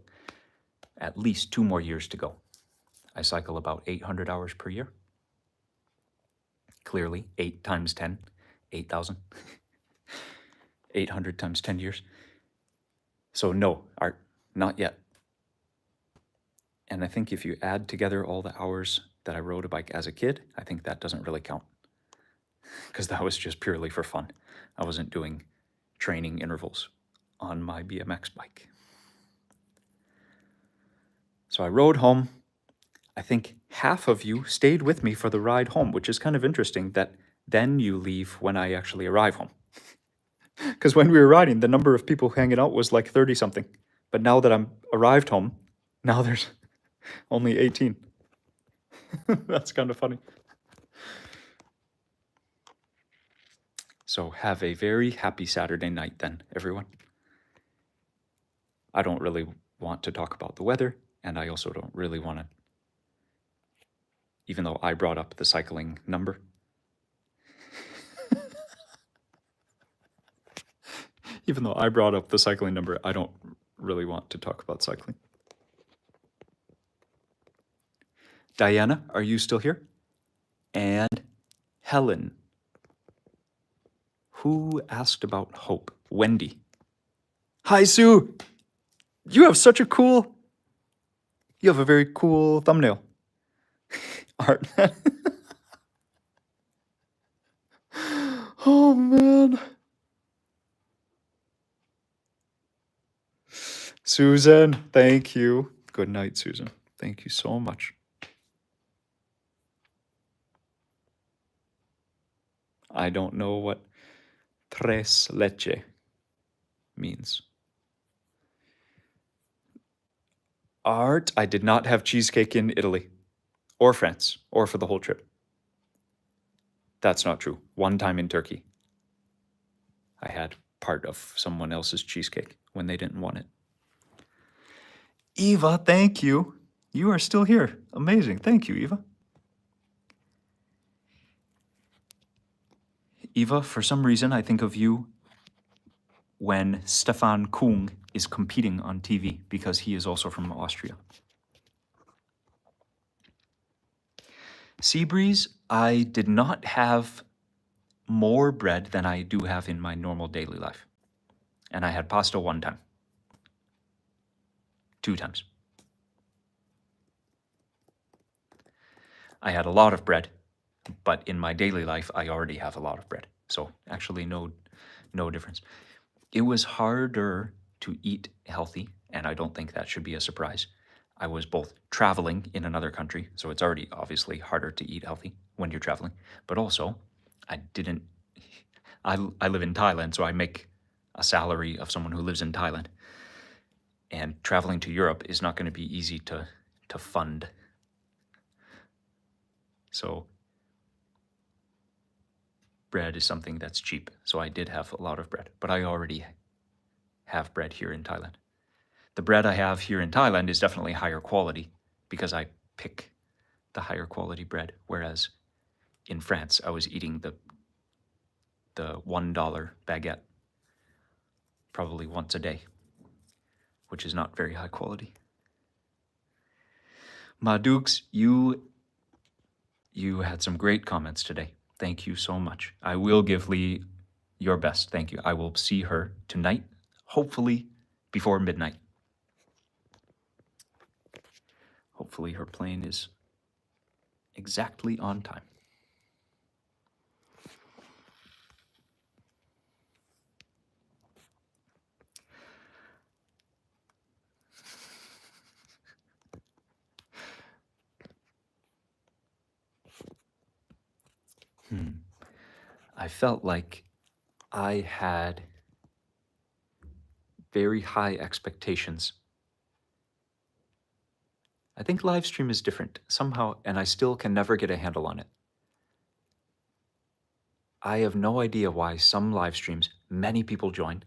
at least 2 more years to go. I cycle about 800 hours per year. Clearly, 8 times 10, 8,000. 800 times 10 years. So no, Art, not yet. And I think if you add together all the hours that I rode a bike as a kid, I think that doesn't really count. Because that was just purely for fun. I wasn't doing training intervals on my BMX bike. So I rode home. I think half of you stayed with me for the ride home, which is kind of interesting that then you leave when I actually arrive home. Because when we were riding, the number of people hanging out was like 30 something. But now that I'm arrived home, now there's only 18. That's kind of funny. So have a very happy Saturday night then, everyone. I don't really want to talk about the weather, and I also don't really want to, even though I brought up the cycling number. Even though I brought up the cycling number, I don't really want to talk about cycling. Diana, are you still here? And Helen. Who asked about hope? Wendy. Hi, Sue. You have a very cool thumbnail. Art. Oh, man. Susan, thank you. Good night, Susan. Thank you so much. I don't know what tres leche means. Art, I did not have cheesecake in Italy or France or for the whole trip. That's not true. One time in Turkey, I had part of someone else's cheesecake when they didn't want it. Eva, thank you. You are still here. Amazing. Thank you, Eva. Eva, for some reason, I think of you when Stefan Kung is competing on TV because he is also from Austria. Seabreeze, I did not have more bread than I do have in my normal daily life. And I had pasta 1 time. 2 times. I had a lot of bread, but in my daily life, I already have a lot of bread. So actually no difference. It was harder to eat healthy, and I don't think that should be a surprise. I was both traveling in another country, so it's already obviously harder to eat healthy when you're traveling, but also I didn't I live in Thailand, so I make a salary of someone who lives in Thailand. And traveling to Europe is not going to be easy to fund. So bread is something that's cheap. So I did have a lot of bread, but I already have bread here in Thailand. The bread I have here in Thailand is definitely higher quality because I pick the higher quality bread, whereas in France I was eating the $1 baguette probably once a day, which is not very high quality. Madukes, you had some great comments today. Thank you so much. I will give Lee your best. Thank you. I will see her tonight, hopefully before midnight. Hopefully her plane is exactly on time. I felt like I had very high expectations. I think live stream is different somehow, and I still can never get a handle on it. I have no idea why some live streams, many people join,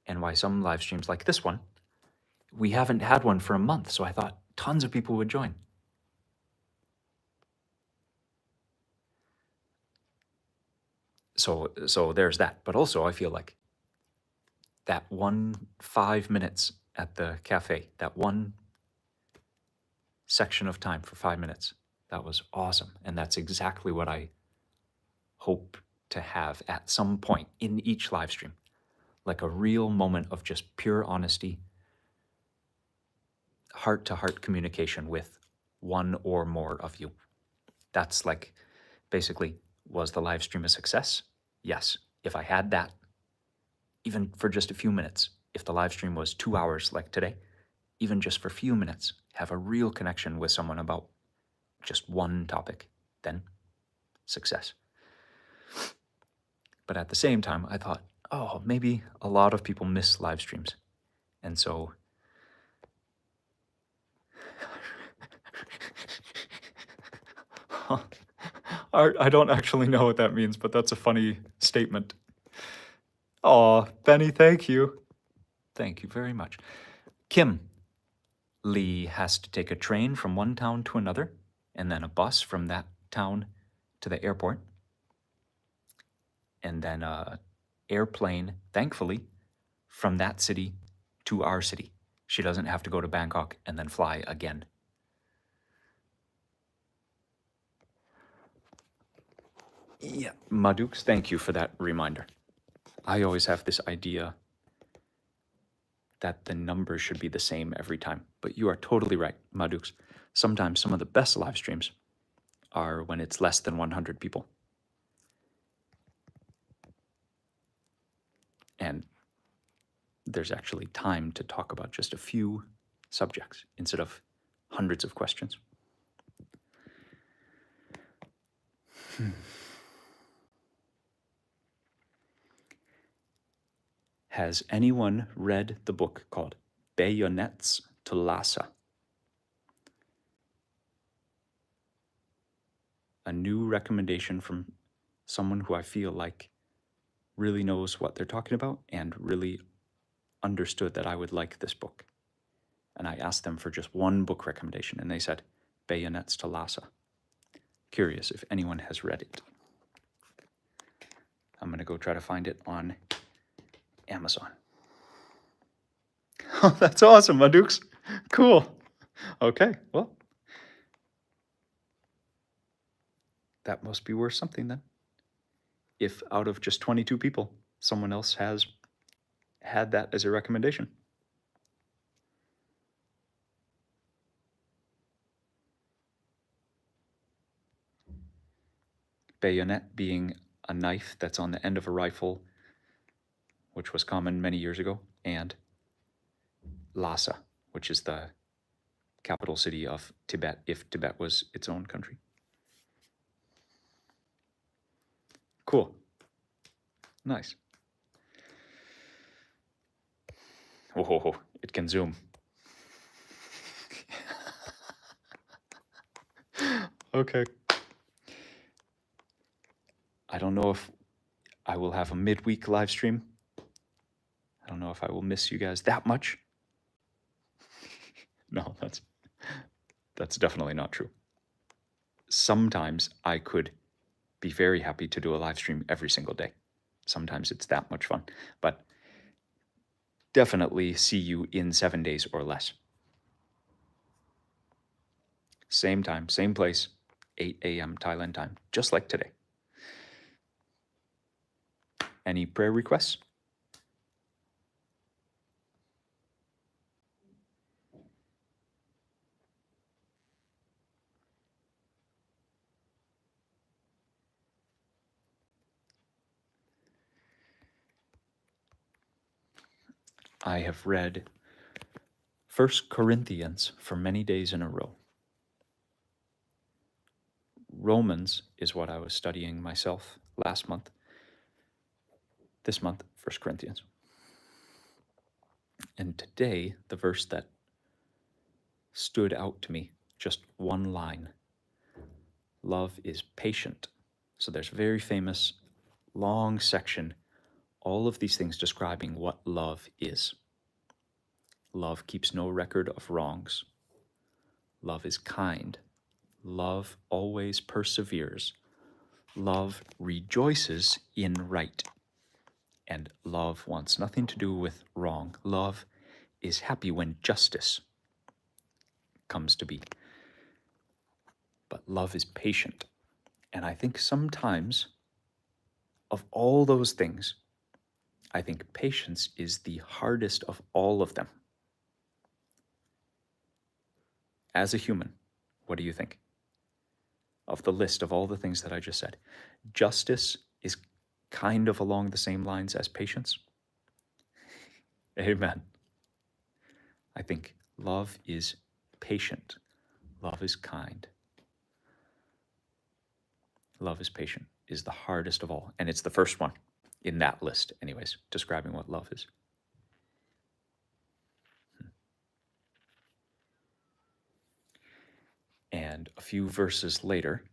and why some live streams like this one, we haven't had one for a month, so I thought tons of people would join. So there's that. But also I feel like that 5 minutes at the cafe, that one section of time for 5 minutes, that was awesome. And that's exactly what I hope to have at some point in each live stream. Like a real moment of just pure honesty, heart to heart communication with one or more of you. That's like basically, was the live stream a success? Yes. If I had that, even for just a few minutes, if the live stream was 2 hours like today, even just for a few minutes, have a real connection with someone about just one topic, then success. But at the same time, I thought, oh, maybe a lot of people miss live streams. And so I don't actually know what that means, but that's a funny statement. Aw, Benny, thank you. Thank you very much. Kim, Lee has to take a train from one town to another, and then a bus from that town to the airport, and then a airplane, thankfully, from that city to our city. She doesn't have to go to Bangkok and then fly again. Yeah, Madukes, thank you for that reminder. I always have this idea that the numbers should be the same every time, but you are totally right, Madukes. Sometimes some of the best live streams are when it's less than 100 people. And there's actually time to talk about just a few subjects instead of hundreds of questions. Has anyone read the book called Bayonets to Lhasa? A new recommendation from someone who I feel like really knows what they're talking about and really understood that I would like this book. And I asked them for just one book recommendation, and they said Bayonets to Lhasa. Curious if anyone has read it. I'm going to go try to find it on Amazon. Oh, that's awesome, Madukes. Cool. Okay, well, that must be worth something then. If out of just 22 people, someone else has had that as a recommendation. Bayonet being a knife that's on the end of a rifle, which was common many years ago, and Lhasa, which is the capital city of Tibet, if Tibet was its own country. Cool. Nice. Oh, it can zoom. Okay. I don't know if I will have a midweek live stream. I don't know if I will miss you guys that much. No, that's definitely not true. Sometimes I could be very happy to do a live stream every single day. Sometimes it's that much fun, but definitely see you in 7 days or less. Same time, same place, 8 a.m. Thailand time, just like today. Any prayer requests? I have read 1 Corinthians for many days in a row. Romans is what I was studying myself last month. This month, 1 Corinthians. And today, the verse that stood out to me, just one line. Love is patient. So there's a very famous long section, all of these things describing what love is. Love keeps no record of wrongs. Love is kind. Love always perseveres. Love rejoices in right. And love wants nothing to do with wrong. Love is happy when justice comes to be. But love is patient. And I think sometimes, of all those things, I think patience is the hardest of all of them. As a human, what do you think? Of the list of all the things that I just said, justice is kind of along the same lines as patience. Amen. I think love is patient. Love is kind. Love is patient is the hardest of all. And it's the first one in that list, anyways, describing what love is. And a few verses later,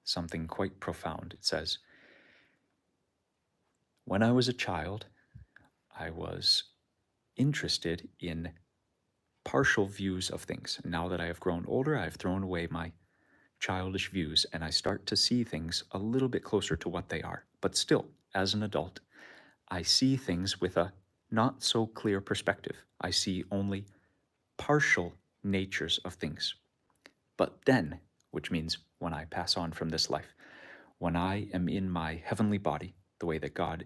something quite profound. It says, when I was a child, I was interested in partial views of things. Now that I have grown older, I've thrown away my childish views and I start to see things a little bit closer to what they are. But still, as an adult, I see things with a not so clear perspective. I see only partial natures of things. But then, which means when I pass on from this life, when I am in my heavenly body, the way that God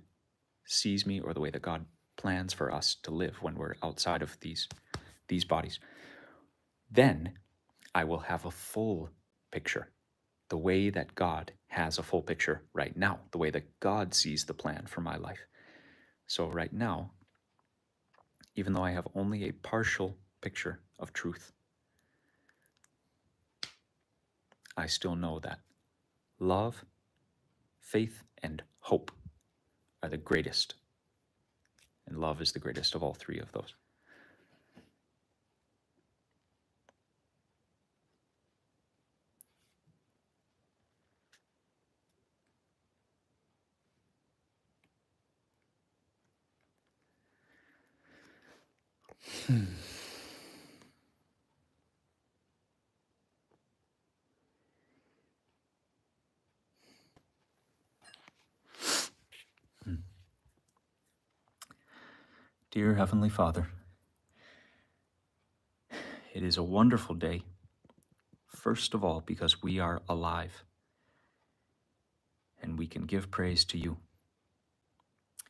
sees me or the way that God plans for us to live when we're outside of these bodies, then I will have a full picture, the way that God has a full picture right now, the way that God sees the plan for my life. So right now, even though I have only a partial picture of truth, I still know that love, faith, and hope are the greatest. And love is the greatest of all three of those. Dear Heavenly Father, it is a wonderful day, first of all, because we are alive and we can give praise to you.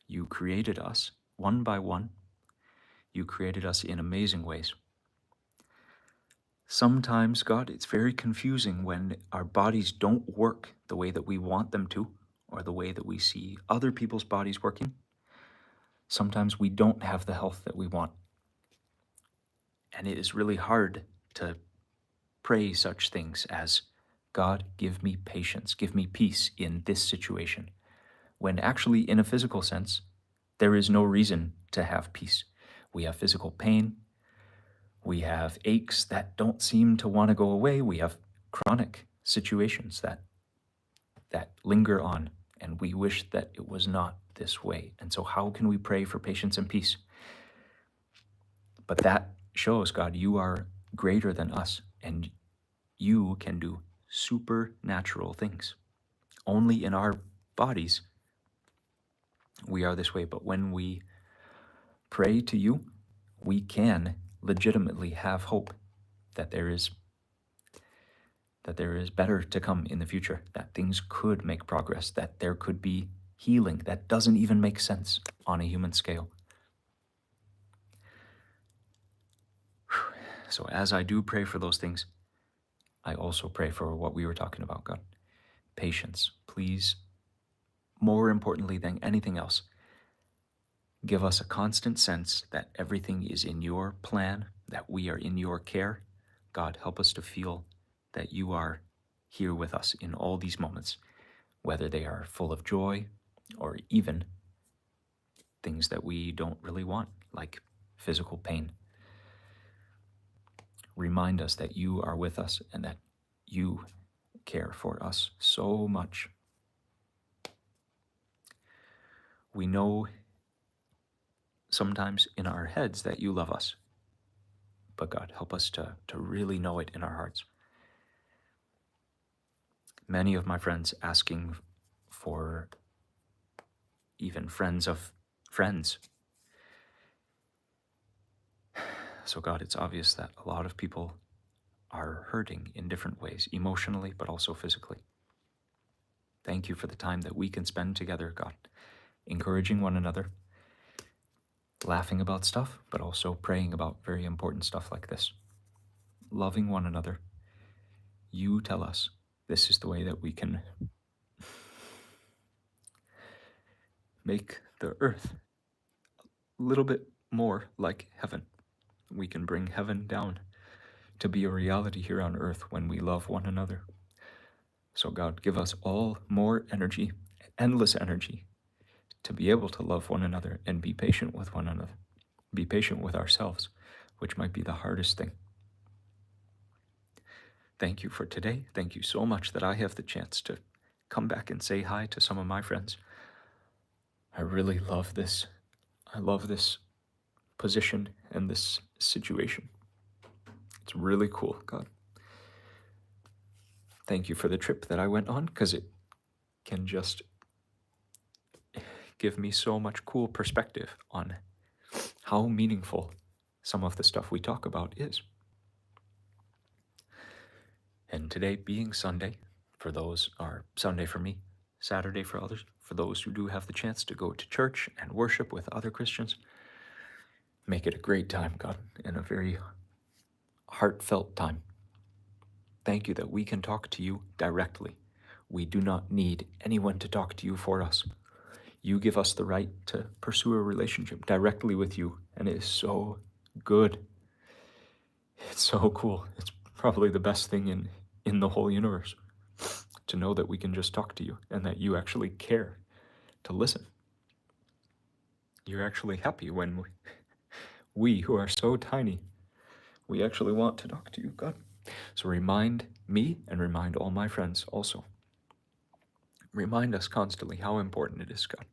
You created us one by one. You created us in amazing ways. Sometimes, God, it's very confusing when our bodies don't work the way that we want them to, or the way that we see other people's bodies working, sometimes we don't have the health that we want. And it is really hard to pray such things as, God, give me patience, give me peace in this situation, when actually, in a physical sense, there is no reason to have peace. We have physical pain, we have aches that don't seem to want to go away, we have chronic situations that linger on, and we wish that it was not this way. And so how can we pray for patience and peace? But that shows, God, you are greater than us, and you can do supernatural things. Only in our bodies we are this way, but when we pray to you, we can legitimately have hope that there is better to come in the future, that things could make progress, that there could be healing that doesn't even make sense on a human scale. So as I do pray for those things, I also pray for what we were talking about, God. Patience, please, more importantly than anything else, give us a constant sense that everything is in your plan, that we are in your care. God, help us to feel that you are here with us in all these moments, whether they are full of joy or even things that we don't really want, like physical pain. Remind us that you are with us and that you care for us so much. We know sometimes in our heads that you love us, but God, help us to really know it in our hearts. Many of my friends asking for even friends of friends. So God, it's obvious that a lot of people are hurting in different ways, emotionally, but also physically. Thank you for the time that we can spend together, God, encouraging one another, laughing about stuff, but also praying about very important stuff like this. Loving one another. You tell us this is the way that we can make the earth a little bit more like heaven. We can bring heaven down to be a reality here on earth when we love one another. So God, give us all more energy, endless energy, to be able to love one another and be patient with one another. Be patient with ourselves, which might be the hardest thing. Thank you for today. Thank you so much that I have the chance to come back and say hi to some of my friends. I really love this. I love this position and this situation. It's really cool, God. Thank you for the trip that I went on, because it can just give me so much cool perspective on how meaningful some of the stuff we talk about is. And today being Sunday, for those are Sunday for me, Saturday for others, for those who do have the chance to go to church and worship with other Christians, make it a great time, God, and a very heartfelt time. Thank you that we can talk to you directly. We do not need anyone to talk to you for us. You give us the right to pursue a relationship directly with you, and it is so good. It's so cool. It's probably the best thing in the whole universe, to know that we can just talk to you and that you actually care to listen. You're actually happy when we who are so tiny, we actually want to talk to you, God. So remind me and remind all my friends also. Remind us constantly how important it is, God,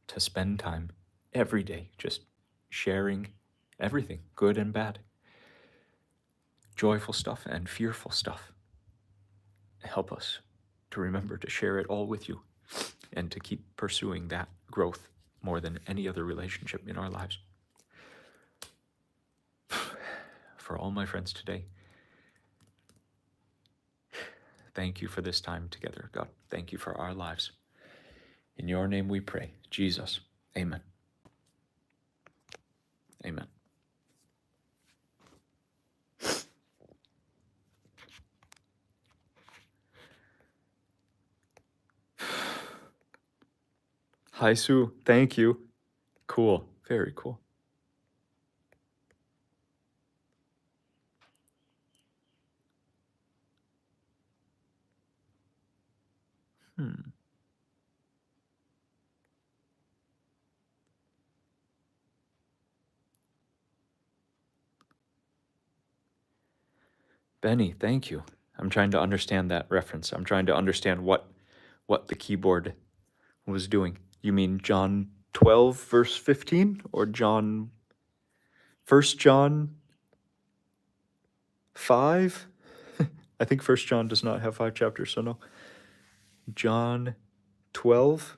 to spend time every day just sharing everything, good and bad, joyful stuff and fearful stuff. Help us to remember to share it all with you and to keep pursuing that growth more than any other relationship in our lives. For all my friends today, thank you for this time together, God. Thank you for our lives. In your name we pray, Jesus. Amen. Amen. Hi, Sue. Thank you. Cool. Very cool. Hmm. Benny, thank you. I'm trying to understand that reference. I'm trying to understand what the keyboard was doing. You mean John 12 verse 15 or John 1 John 5? I think 1 John does not have 5 chapters, so no. John 12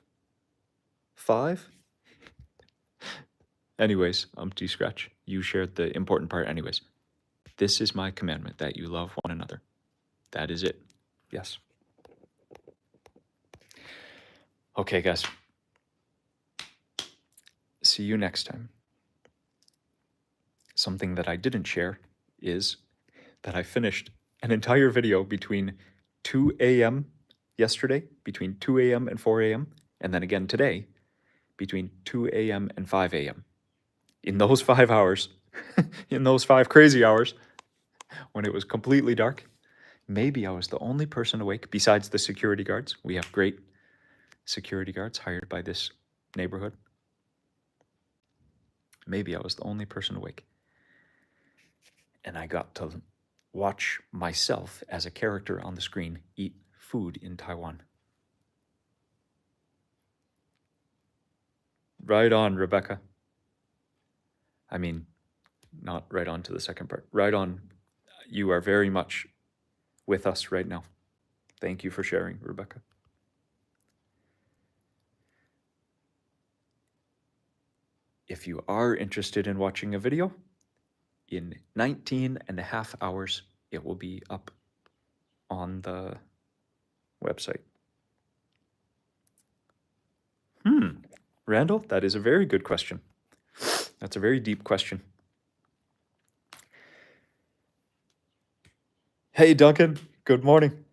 5? Anyways, T Scratch, you shared the important part anyways. This is my commandment, that you love one another. That is it. Yes. Okay, guys. See you next time. Something that I didn't share is that I finished an entire video between 2 a.m. yesterday, between 2 a.m. and 4 a.m., and then again today, between 2 a.m. and 5 a.m. In those 5 hours, in those 5 crazy hours, when it was completely dark, maybe I was the only person awake besides the security guards. We have great security guards hired by this neighborhood. Maybe I was the only person awake. And I got to watch myself as a character on the screen eat food in Taiwan. Right on, Rebecca. I mean, not right on to the second part. Right on. You are very much with us right now. Thank you for sharing, Rebecca. If you are interested in watching a video, in 19 and a half hours, it will be up on the website. Randall, that is a very good question. That's a very deep question. Hey, Duncan. Good morning.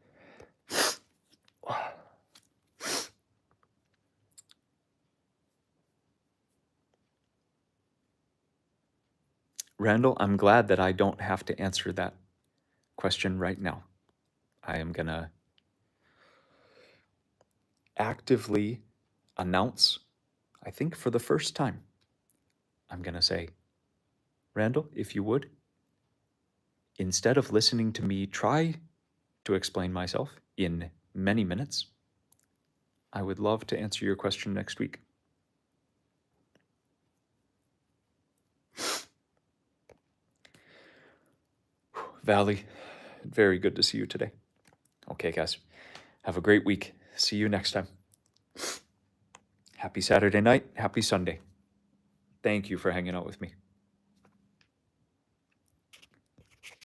Randall, I'm glad that I don't have to answer that question right now. I am going to actively announce, I think for the first time, I'm going to say, Randall, if you would, instead of listening to me try to explain myself in many minutes, I would love to answer your question next week. Valley, very good to see you today. Okay, guys, have a great week. See you next time. Happy Saturday night. Happy Sunday. Thank you for hanging out with me.